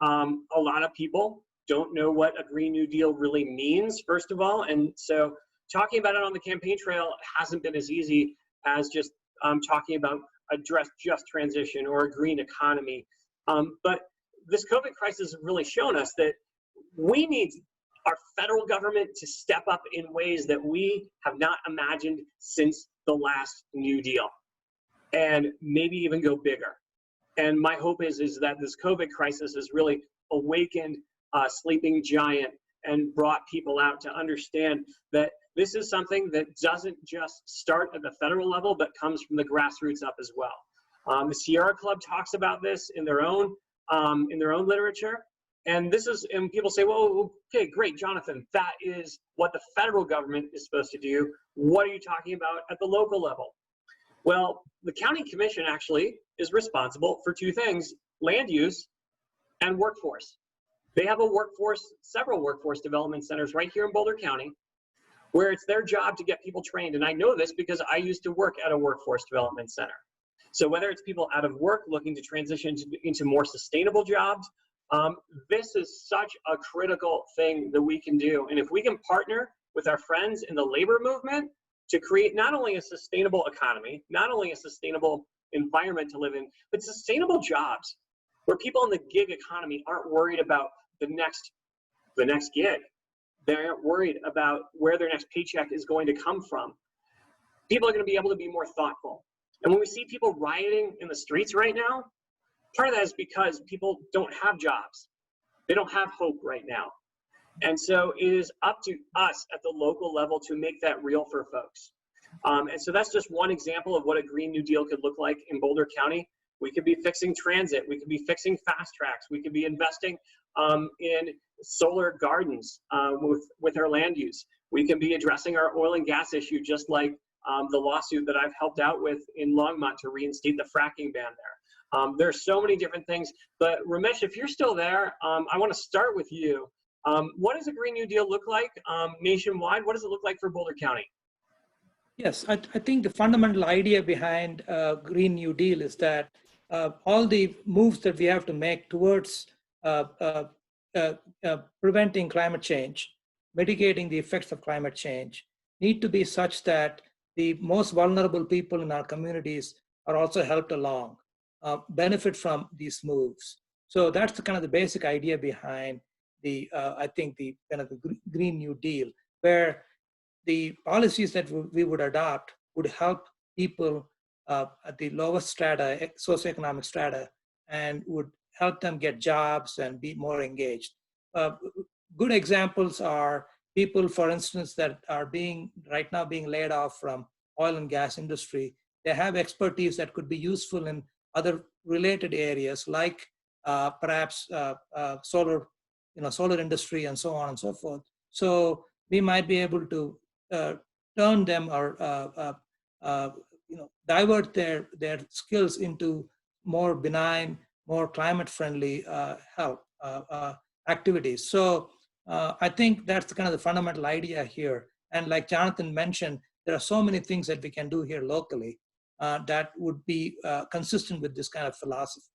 a lot of people don't know what a Green New Deal really means, first of all. And so talking about it on the campaign trail hasn't been as easy as just talking about address just transition or a green economy. But this COVID crisis has really shown us that we need our federal government to step up in ways that we have not imagined since the last New Deal, and maybe even go bigger. And my hope is that this COVID crisis has really awakened a sleeping giant and brought people out to understand that this is something that doesn't just start at the federal level, but comes from the grassroots up as well. The Sierra Club talks about this in their own literature, and people say, well, okay, great, Jonathan, that is what the federal government is supposed to do. What are you talking about at the local level? Well, the county commission actually is responsible for two things: land use and workforce. They have several workforce development centers right here in Boulder County, where it's their job to get people trained. And I know this because I used to work at a workforce development center. So whether it's people out of work looking to transition into more sustainable jobs, this is such a critical thing that we can do. And if we can partner with our friends in the labor movement to create not only a sustainable economy, not only a sustainable environment to live in, but sustainable jobs where people in the gig economy aren't worried about the next gig. They aren't worried about where their next paycheck is going to come from. People are going to be able to be more thoughtful. And when we see people rioting in the streets right now, part of that is because people don't have jobs. They don't have hope right now. And so it is up to us at the local level to make that real for folks. And so that's just one example of what a Green New Deal could look like in Boulder County. We could be fixing transit. We could be fixing fast tracks. We could be investing in solar gardens with our land use. We can be addressing our oil and gas issue, just like the lawsuit that I've helped out with in Longmont to reinstate the fracking ban there. There's so many different things. But Ramesh, if you're still there, I want to start with you. What does a Green New Deal look like nationwide? What does it look like for Boulder County? Yes, I think the fundamental idea behind Green New Deal is that all the moves that we have to make towards preventing climate change, mitigating the effects of climate change, need to be such that the most vulnerable people in our communities are also helped along, benefit from these moves. So that's the kind of the basic idea behind the, I think the kind of the Green New Deal, where the policies that we would adopt would help people at the lowest strata, socioeconomic strata, and would help them get jobs and be more engaged. Good examples are people, for instance, that are right now being laid off from oil and gas industry. They have expertise that could be useful in other related areas, like perhaps solar industry and so on and so forth. So we might be able to turn them or divert their skills into more benign, more climate-friendly activities. So I think that's the kind of the fundamental idea here. And like Jonathan mentioned, there are so many things that we can do here locally that would be consistent with this kind of philosophy.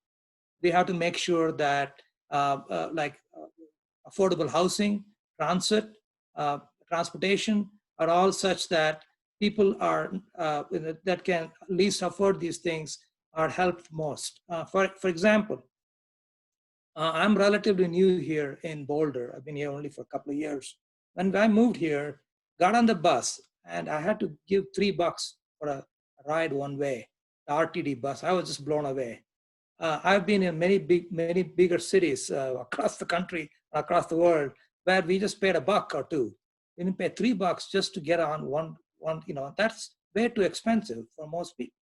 We have to make sure that affordable housing, transit, transportation are all such that people are that can least afford these things are helped most. For example, I'm relatively new here in Boulder. I've been here only for a couple of years. When I moved here, got on the bus, and I had to give $3 for a ride one way, the RTD bus. I was just blown away. I've been in many bigger cities across the country, across the world, where we just paid $1 or $2. We didn't pay $3 just to get on one. That's way too expensive for most people.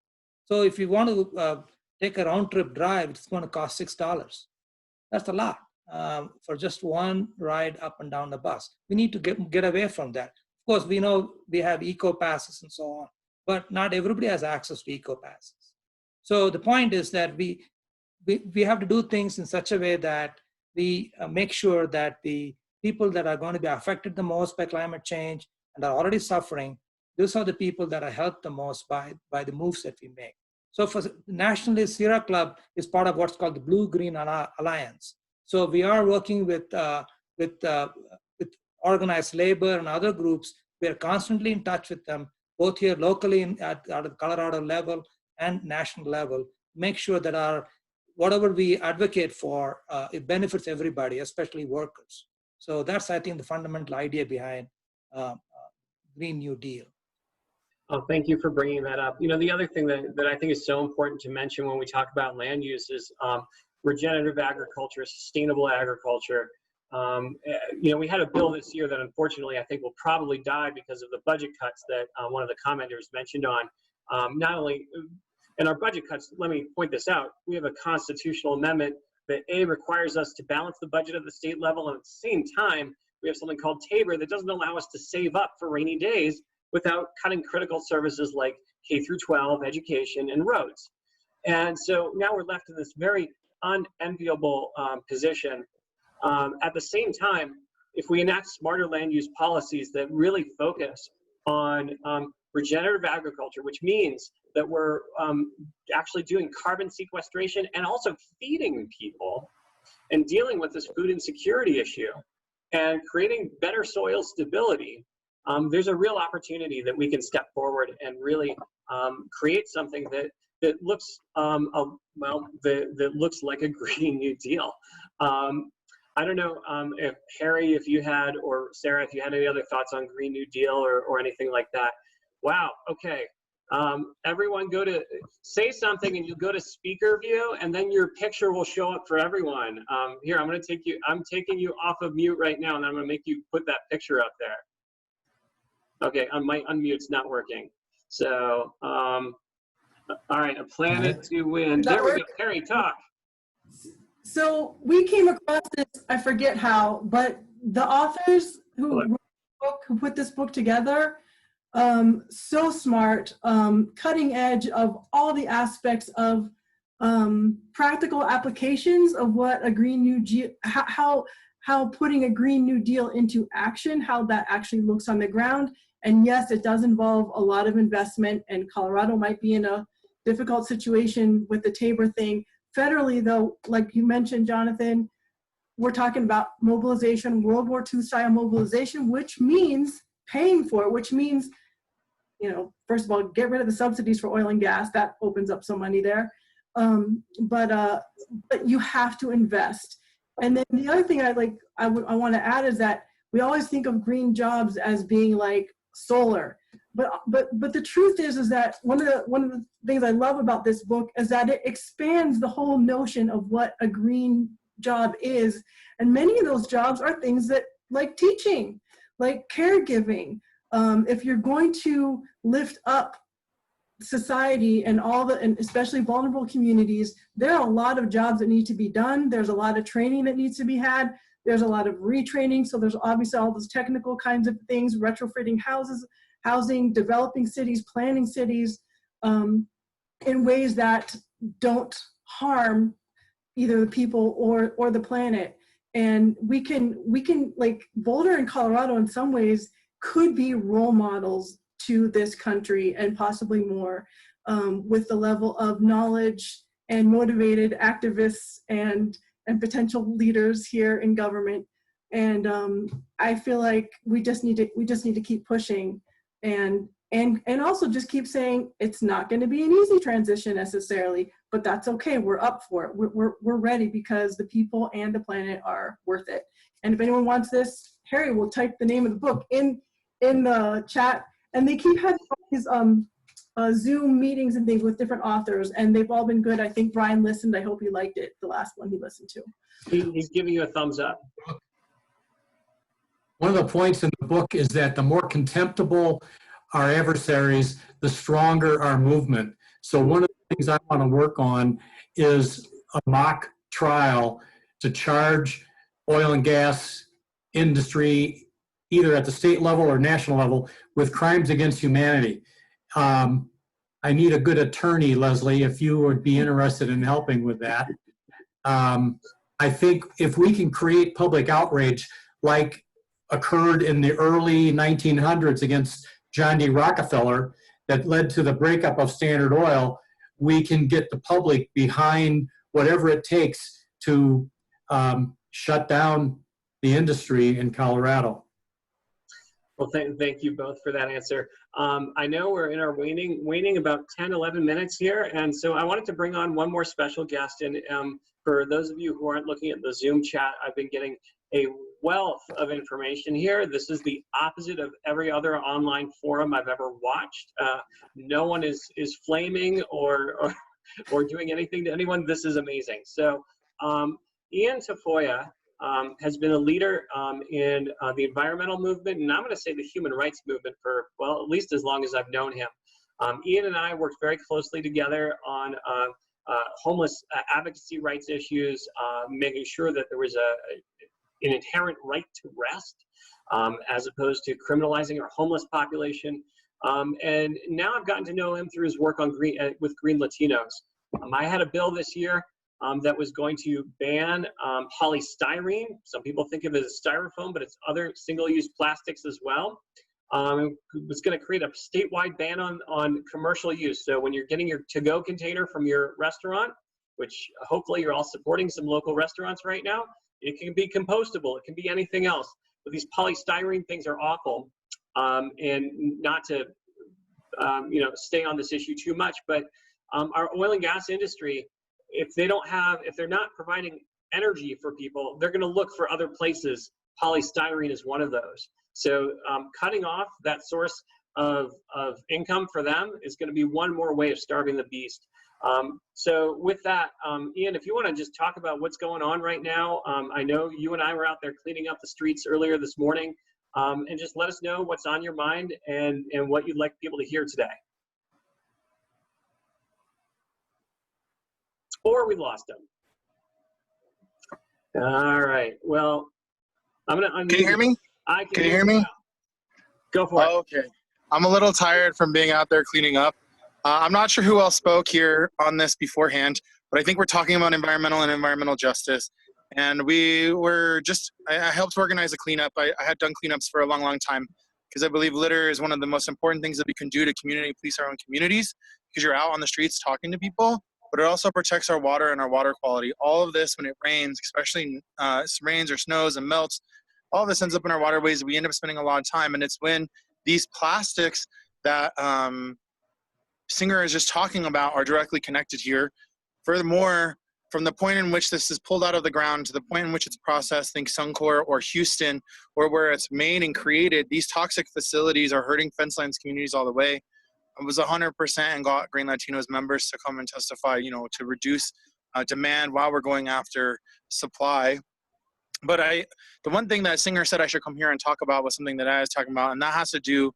So if you want to take a round trip drive, it's going to cost $6. That's a lot for just one ride up and down the bus. We need to get away from that. Of course, we know we have eco passes and so on, but not everybody has access to eco passes. So the point is that we have to do things in such a way that we make sure that the people that are going to be affected the most by climate change and are already suffering, those are the people that are helped the most by the moves that we make. So for nationally, Sierra Club is part of what's called the Blue-Green Alliance. So we are working with organized labor and other groups. We are constantly in touch with them, both here locally at the Colorado level and national level, make sure that whatever we advocate for, it benefits everybody, especially workers. So that's, I think, the fundamental idea behind Green New Deal. Oh, thank you for bringing that up. The other thing that I think is so important to mention when we talk about land use is regenerative agriculture, sustainable agriculture. We had a bill this year that unfortunately I think will probably die because of the budget cuts that one of the commenters mentioned on. Not only in our budget cuts, let me point this out, we have a constitutional amendment that requires us to balance the budget at the state level, and at the same time, we have something called TABOR that doesn't allow us to save up for rainy days without cutting critical services like K through 12, education, and roads. And so now we're left in this very unenviable position. At the same time, if we enact smarter land use policies that really focus on regenerative agriculture, which means that we're actually doing carbon sequestration and also feeding people and dealing with this food insecurity issue and creating better soil stability, there's a real opportunity that we can step forward and really create something that looks that looks like a Green New Deal. I don't know if Harry, if you had, or Sarah, if you had any other thoughts on Green New Deal or anything like that. Wow. Okay. Everyone say something and you go to speaker view, and then your picture will show up for everyone. Here, I'm taking you off of mute right now, and I'm gonna make you put that picture up there. Okay, my unmute's not working. So, all right, a planet to win. There we go. Harry, talk. So we came across this, I forget how, but the authors who wrote the book, who put this book together, so smart, cutting edge of all the aspects of practical applications of what a Green New Deal, how putting a Green New Deal into action, how that actually looks on the ground. And yes, it does involve a lot of investment, and Colorado might be in a difficult situation with the Tabor thing. Federally, though, like you mentioned, Jonathan, we're talking about mobilization, World War II style mobilization, which means paying for it, which means, you know, first of all, get rid of the subsidies for oil and gas. That opens up some money there. But you have to invest. And then the other thing I want to add is that we always think of green jobs as being like solar. But the truth is that one of the things I love about this book is that it expands the whole notion of what a green job is. And many of those jobs are things that, like teaching, like caregiving. If you're going to lift up society and and especially vulnerable communities, there are a lot of jobs that need to be done. There's a lot of training that needs to be had. There's a lot of retraining. So there's obviously all those technical kinds of things, retrofitting housing, developing cities, planning cities in ways that don't harm either the people or the planet. And we can like Boulder and Colorado in some ways could be role models to this country and possibly more with the level of knowledge and motivated activists and potential leaders here in government. And I feel like we just need to keep pushing and also just keep saying it's not going to be an easy transition necessarily, but that's okay. We're up for it. We're ready because the people and the planet are worth it. And if anyone wants this, Harry will type the name of the book in the chat. And they keep having these Zoom meetings and things with different authors, and they've all been good. I think Brian listened. I hope he liked it, the last one he listened to. He's giving you a thumbs up. One of the points in the book is that the more contemptible our adversaries, the stronger our movement. So one of the things I want to work on is a mock trial to charge oil and gas industry, either at the state level or national level, with crimes against humanity. I need a good attorney, Leslie, if you would be interested in helping with that. I think if we can create public outrage like occurred in the early 1900s against John D. Rockefeller that led to the breakup of Standard Oil, we can get the public behind whatever it takes to shut down the industry in Colorado. Well, thank you both for that answer. I know we're in our waning about 10, 11 minutes here. And so I wanted to bring on one more special guest. And for those of you who aren't looking at the Zoom chat, I've been getting a wealth of information here. This is the opposite of every other online forum I've ever watched. No one is flaming or doing anything to anyone. This is amazing. So Ian Tafoya has been a leader in the environmental movement, and I'm going to say the human rights movement for, well, at least as long as I've known him. Ian and I worked very closely together on homeless advocacy rights issues, making sure that there was an inherent right to rest, as opposed to criminalizing our homeless population. And now I've gotten to know him through his work on with Green Latinos. I had a bill this year that was going to ban polystyrene. Some people think of it as styrofoam, but it's other single-use plastics as well. It was going to create a statewide ban on commercial use. So when you're getting your to-go container from your restaurant, which hopefully you're all supporting some local restaurants right now, it can be compostable. It can be anything else. But these polystyrene things are awful. and not to stay on this issue too much, but our oil and gas industry, if they're not providing energy for people, they're going to look for other places. Polystyrene is one of those. So cutting off that source of income for them is going to be one more way of starving the beast. So with that, Ian, if you want to just talk about what's going on right now. I know you and I were out there cleaning up the streets earlier this morning, and just let us know what's on your mind and what you'd like people to hear today. Or we lost him. All right. Well, I'm going to unmute. Can you hear me? Can you hear me? Go for it. Okay. I'm a little tired from being out there cleaning up. I'm not sure who else spoke here on this beforehand, but I think we're talking about environmental justice. And I helped organize a cleanup. I had done cleanups for a long, long time because I believe litter is one of the most important things that we can do to police our own communities, because you're out on the streets talking to people, but it also protects our water and our water quality. All of this, when it rains, especially rains or snows and melts, all of this ends up in our waterways. We end up spending a lot of time, and it's when these plastics that Singer is just talking about are directly connected here. Furthermore, from the point in which this is pulled out of the ground to the point in which it's processed, think Suncor or Houston, or where it's made and created, these toxic facilities are hurting fence lines communities all the way. I was 100% and got Green Latinos members to come and testify, to reduce demand while we're going after supply. But the one thing that Singer said I should come here and talk about was something that I was talking about, and that has to do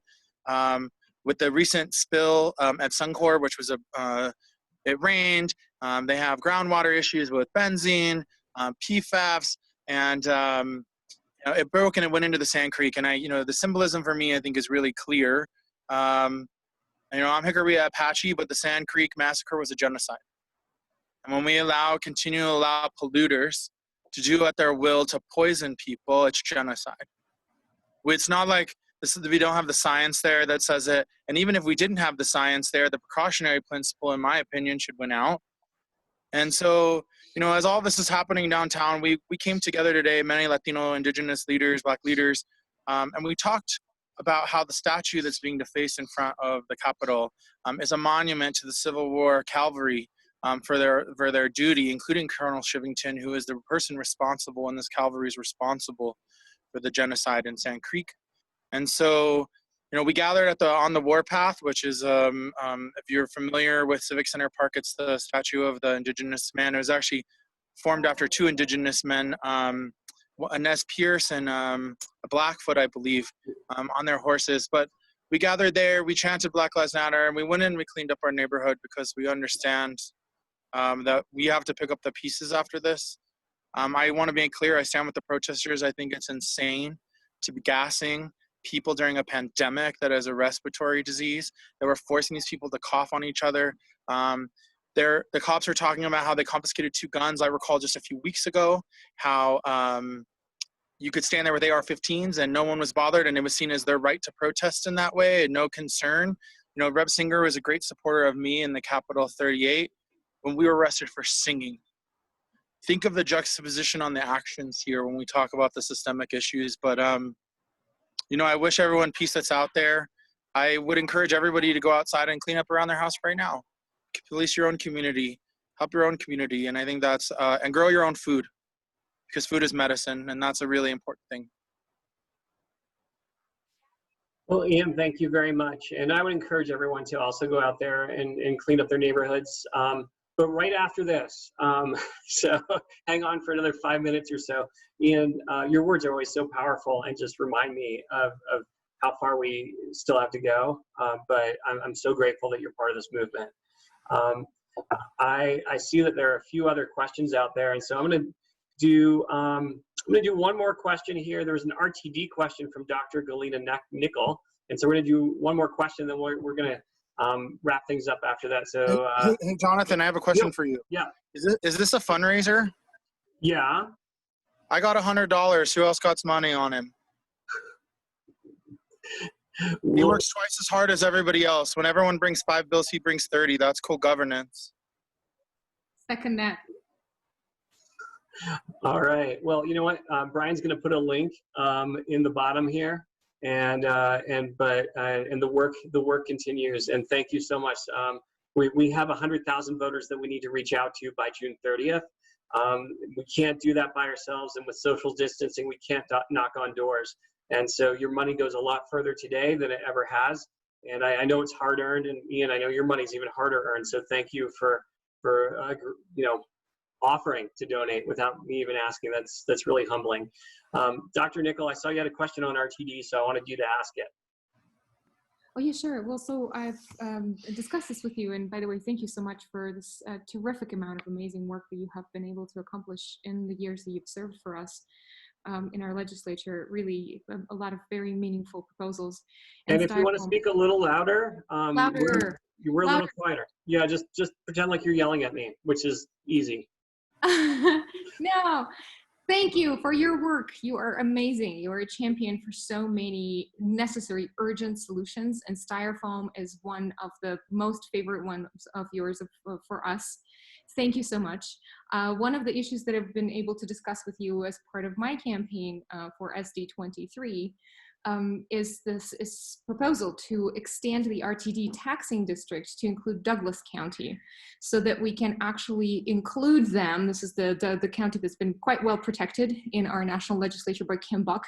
with the recent spill at Suncor, which was it rained. They have groundwater issues with benzene, PFAS, and it broke and it went into the Sand Creek. And the symbolism for me, I think, is really clear. I'm Hickory Apache, but the Sand Creek massacre was a genocide. And when we continue to allow polluters to do at their will to poison people, it's genocide. It's not like we don't have the science there that says it. And even if we didn't have the science there, the precautionary principle, in my opinion, should win out. And so, as all this is happening downtown, we came together today, many Latino, Indigenous leaders, Black leaders, and we talked about how the statue that's being defaced in front of the Capitol is a monument to the Civil War cavalry for their duty, including Colonel Shivington, who is the person responsible, and this cavalry is responsible for the genocide in Sand Creek. And so, we gathered on the Warpath, which is, if you're familiar with Civic Center Park, it's the statue of the Indigenous man. It was actually formed after two Indigenous men, a Nez Pierce and a Blackfoot, I believe, on their horses. But we gathered there, we chanted Black Lives Matter, and we went in and we cleaned up our neighborhood because we understand that we have to pick up the pieces after this. I want to be clear, I stand with the protesters. I think it's insane to be gassing people during a pandemic that is a respiratory disease, that we're forcing these people to cough on each other. The cops are talking about how they confiscated 2 guns. I recall just a few weeks ago how you could stand there with AR-15s and no one was bothered, and it was seen as their right to protest in that way and no concern. Reb Singer was a great supporter of me in the Capitol 38 when we were arrested for singing. Think of the juxtaposition on the actions here when we talk about the systemic issues. But I wish everyone peace that's out there. I would encourage everybody to go outside and clean up around their house right now. Police your own community, help your own community. And I think that's, and grow your own food, because food is medicine, and that's a really important thing. Well, Ian, thank you very much. And I would encourage everyone to also go out there and clean up their neighborhoods. But right after this, so hang on for another 5 minutes or so. Ian, your words are always so powerful and just remind me of how far we still have to go. But I'm so grateful that you're part of this movement. I see that there are a few other questions out there, and so I'm going to do one more question here. There was an RTD question from Dr. Galina Nickel, and so we're going to do one more question, then we're going to wrap things up after that. So, hey, Jonathan, I have a question for you. Yeah. Is this a fundraiser? Yeah. I got $100. Who else got money on him? He works twice as hard as everybody else. When everyone brings 5 bills, he brings 30. That's cool governance. Second that. All right. Well, you know what? Brian's going to put a link in the bottom here. and the work continues. And thank you so much. We have 100,000 voters that we need to reach out to by June 30th. We can't do that by ourselves, and with social distancing, we can't knock on doors. And so your money goes a lot further today than it ever has. And I know it's hard earned, and Ian, I know your money's even harder earned. So thank you for offering to donate without me even asking. That's really humbling. Dr. Nickel, I saw you had a question on RTD, so I wanted you to ask it. Oh yeah, sure. Well, so I've discussed this with you, and by the way, thank you so much for this terrific amount of amazing work that you have been able to accomplish in the years that you've served for us in our legislature. Really, a lot of very meaningful proposals. And if you want to speak a little louder, louder. We're a little quieter. Yeah, just pretend like you're yelling at me, which is easy. No. Thank you for your work. You are amazing. You are a champion for so many necessary, urgent solutions, and Styrofoam is one of the most favorite ones of yours for us. Thank you so much. One of the issues that I've been able to discuss with you as part of my campaign for SD23 is this proposal to extend the RTD taxing district to include Douglas County, so that we can actually include them. This is the county that's been quite well protected in our national legislature by Kim Buck,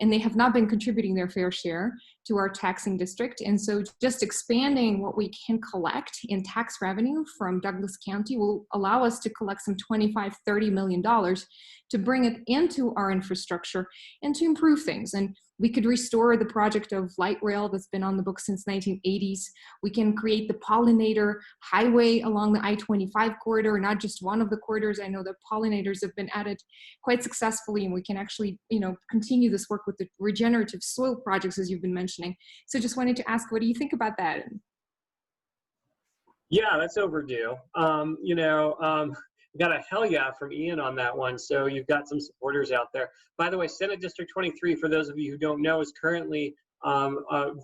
and they have not been contributing their fair share to our taxing district. And so just expanding what we can collect in tax revenue from Douglas County will allow us to collect some $25–30 million to bring it into our infrastructure and to improve things. And we could restore the project of light rail that's been on the books since 1980s. We can create the pollinator highway along the I-25 corridor, not just one of the corridors. I know that pollinators have been added quite successfully, and we can actually, continue this work with the regenerative soil projects, as you've been mentioning. So just wanted to ask, what do you think about that? Yeah, that's overdue. We got a hell yeah from Ian on that one. So you've got some supporters out there. By the way, Senate District 23, for those of you who don't know, is currently,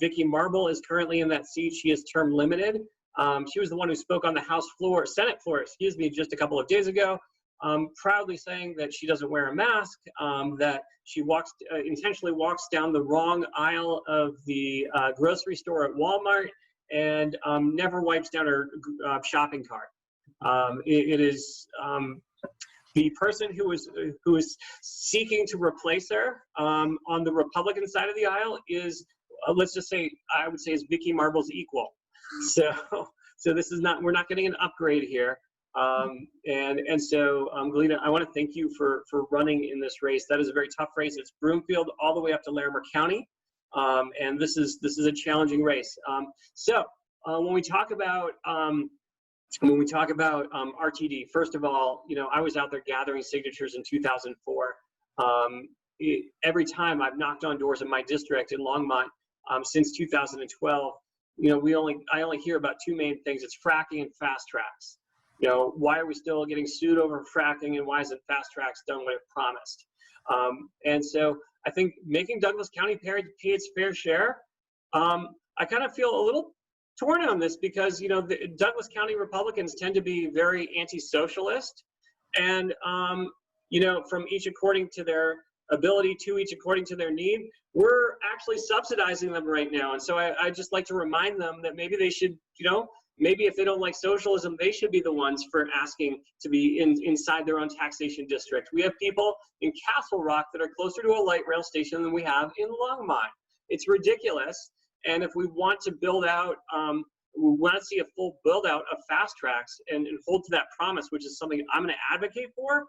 Vicky Marble is currently in that seat. She is term limited. She was the one who spoke on the Senate floor, just a couple of days ago, proudly saying that she doesn't wear a mask, that she intentionally walks down the wrong aisle of the grocery store at Walmart, and never wipes down her shopping cart. It is the person who is seeking to replace her on the Republican side of the aisle is, let's just say, I would say, is Vicky Marble's equal. So this is not, we're not getting an upgrade here. And so, Galina, I want to thank you for running in this race. That is a very tough race. It's Broomfield all the way up to Larimer County. And this is a challenging race. When we talk about RTD, first of all, I was out there gathering signatures in 2004. Every time I've knocked on doors in my district in Longmont since 2012, I only hear about two main things. It's fracking and fast tracks. Why are we still getting sued over fracking, and why isn't fast tracks done what it promised? And so I think making Douglas County pay its fair share, I kind of feel a little torn on this because, the Douglas County Republicans tend to be very anti-socialist, and, from each according to their ability to each according to their need, we're actually subsidizing them right now. And so I just like to remind them that maybe they should, maybe if they don't like socialism, they should be the ones for asking to be inside their own taxation district. We have people in Castle Rock that are closer to a light rail station than we have in Longmont. It's ridiculous. And if we want to build out, we want to see a full build out of fast tracks and hold to that promise, which is something I'm going to advocate for,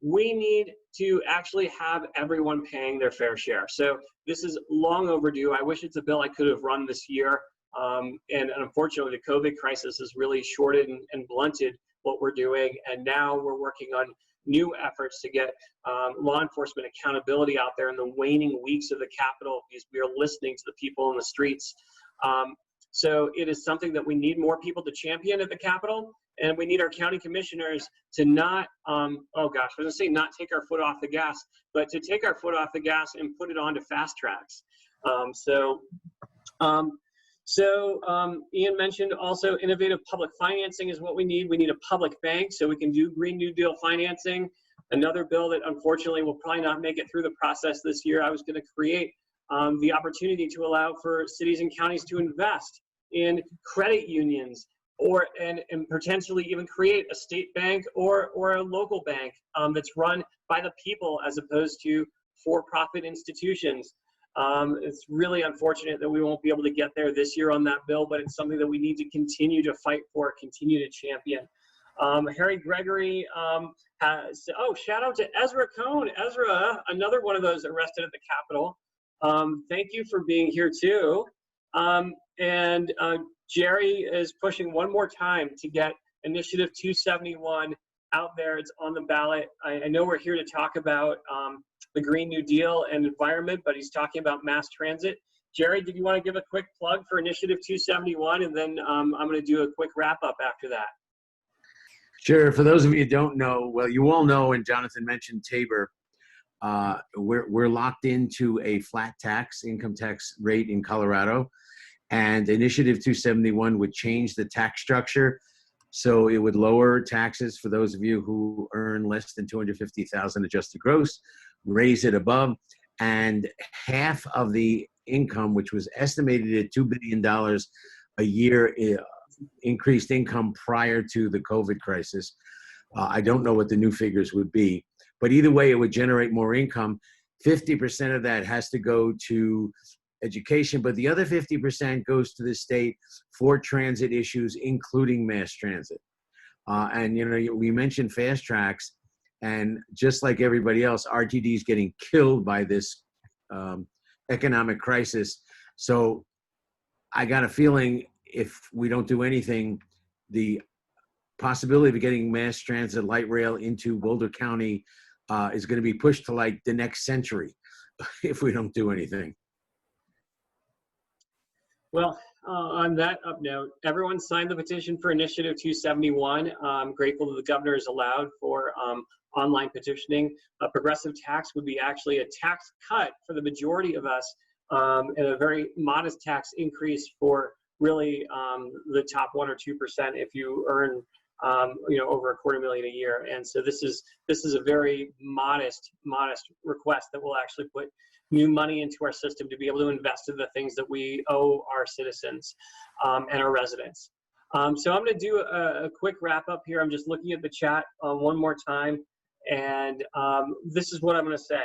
we need to actually have everyone paying their fair share. So this is long overdue. I wish it's a bill I could have run this year. And unfortunately, the COVID crisis has really shorted and blunted what we're doing. And now we're working on new efforts to get law enforcement accountability out there in the waning weeks of the Capitol, because we are listening to the people in the streets. So it is something that we need more people to champion at the Capitol, and we need our county commissioners to not, not take our foot off the gas, but to take our foot off the gas and put it onto fast tracks. Ian mentioned also innovative public financing is what we need. We need a public bank so we can do Green New Deal financing. Another bill that unfortunately will probably not make it through the process this year. I was going to create the opportunity to allow for cities and counties to invest in credit unions, and potentially even create a state bank or a local bank that's run by the people as opposed to for-profit institutions. It's really unfortunate that we won't be able to get there this year on that bill, but it's something that we need to continue to fight for, continue to champion. Harry Gregory has, shout out to Ezra Cohn. Ezra, another one of those arrested at the Capitol. Thank you for being here too. And Jerry is pushing one more time to get Initiative 271 out there. It's on the ballot. I know we're here to talk about the Green New Deal and environment, but he's talking about mass transit. Jerry, did you want to give a quick plug for Initiative 271? And then I'm going to do a quick wrap up after that. Sure. For those of you who don't know, well, you all know, and Jonathan mentioned Tabor, we're locked into a flat income tax rate in Colorado. And Initiative 271 would change the tax structure. So it would lower taxes for those of you who earn less than $250,000 adjusted gross, raise it above, and half of the income, which was estimated at $2 billion a year, increased income prior to the COVID crisis. I don't know what the new figures would be, but either way, it would generate more income. 50% of that has to go to education, but the other 50% goes to the state for transit issues, including mass transit. And, you know, we mentioned fast tracks, and just like everybody else, RTD is getting killed by this economic crisis. So I got a feeling if we don't do anything, the possibility of getting mass transit light rail into Boulder County is going to be pushed to like the next century if we don't do anything. Well, on that up note, everyone signed the petition for Initiative 271. I'm grateful that the governor has allowed for online petitioning. A progressive tax would be actually a tax cut for the majority of us, and a very modest tax increase for really the top 1 or 2% if you earn over $250,000 a year. And so this is a very modest request that will actually put new money into our system to be able to invest in the things that we owe our citizens and our residents. So I'm going to do a quick wrap up here. I'm just looking at the chat one more time, and this is what I'm going to say.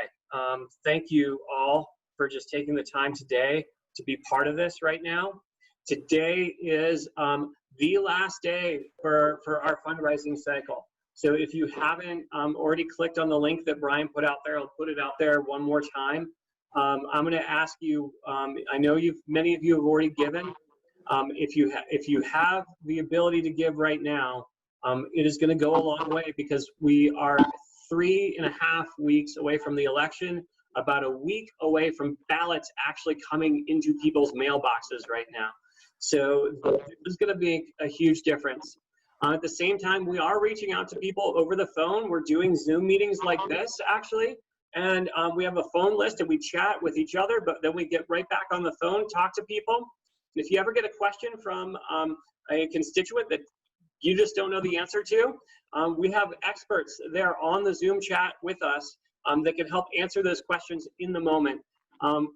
Thank you all for just taking the time today to be part of this right now. Today is the last day for our fundraising cycle. So if you haven't already clicked on the link that Brian put out there, I'll put it out there one more time. I'm going to ask you, I know many of you have already given. If you have the ability to give right now, it is going to go a long way, because we are 3.5 weeks away from the election, about a week away from ballots actually coming into people's mailboxes right now. So there's going to be a huge difference. At the same time, we are reaching out to people over the phone. We're doing Zoom meetings like this, actually. And we have a phone list and we chat with each other, but then we get right back on the phone, talk to people. And if you ever get a question from a constituent that you just don't know the answer to, we have experts there on the Zoom chat with us that can help answer those questions in the moment.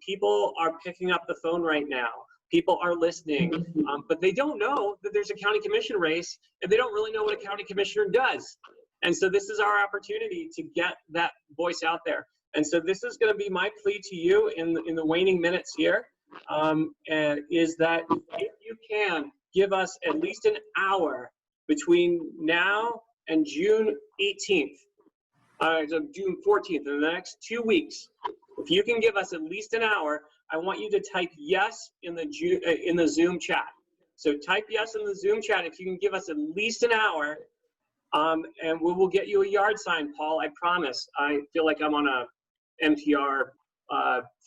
People are picking up the phone right now. People are listening, but they don't know that there's a county commission race, and they don't really know what a county commissioner does. And so this is our opportunity to get that voice out there. And so this is going to be my plea to you in the waning minutes here, is that if you can give us at least an hour between now and June 18th, so June 14th, in the next 2 weeks, if you can give us at least an hour, I want you to type yes in the Zoom chat. So type yes in the Zoom chat if you can give us at least an hour, and we will get you a yard sign, Paul, I promise. I feel like I'm on a NPR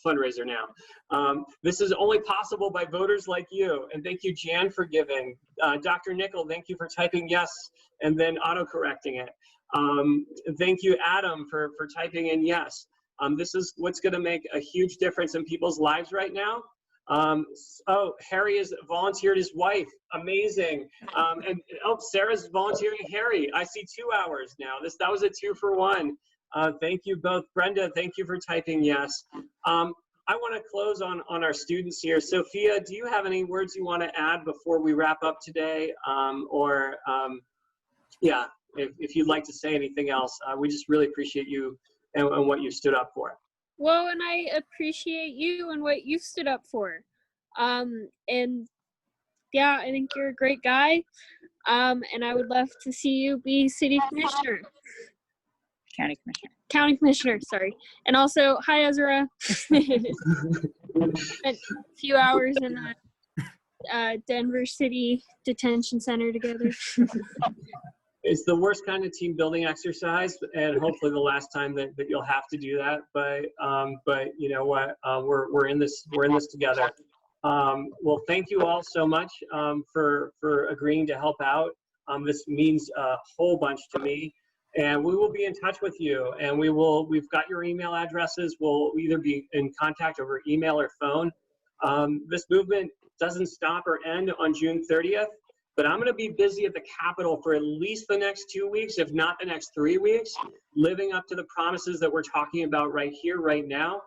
fundraiser now. This is only possible by voters like you, and thank you, Jan, for giving. Dr. Nickel, thank you for typing yes and then auto-correcting it. Thank you, Adam, for typing in yes. This is what's going to make a huge difference in people's lives right now. Harry has volunteered his wife. Amazing. And Sarah's volunteering Harry. I see 2 hours now. That was a 2-for-1. Thank you both. Brenda, thank you for typing yes. I want to close on our students here. Sophia, do you have any words you want to add before we wrap up today? Yeah, if you'd like to say anything else, we just really appreciate you and what you stood up for. Well, and I appreciate you and what you stood up for. And yeah, I think you're a great guy. And I would love to see you be city commissioner. County commissioner. County commissioner, sorry. And also, hi, Ezra. Spent a few hours in a Denver City Detention Center together. It's the worst kind of team building exercise, and hopefully the last time that you'll have to do that. But you know what? We're in this together. Well, thank you all so much for agreeing to help out. This means a whole bunch to me, and we will be in touch with you. And we've got your email addresses. We'll either be in contact over email or phone. This movement doesn't stop or end on June 30th. But I'm going to be busy at the Capitol for at least the next 2 weeks, if not the next 3 weeks, living up to the promises that we're talking about right here, right now.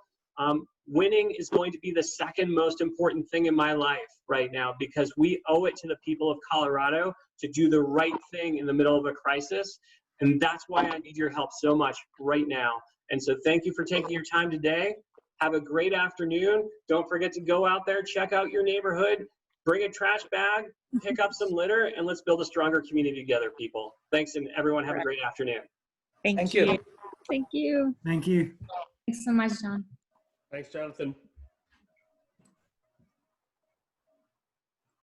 Winning is going to be the second most important thing in my life right now, because we owe it to the people of Colorado to do the right thing in the middle of a crisis. And that's why I need your help so much right now. And so thank you for taking your time today. Have a great afternoon. Don't forget to go out there, check out your neighborhood, bring a trash bag, pick up some litter, and let's build a stronger community together, people. Thanks, and everyone have a great afternoon. Thank you. Thank you. Thank you. Thanks so much, John. Thanks, Jonathan.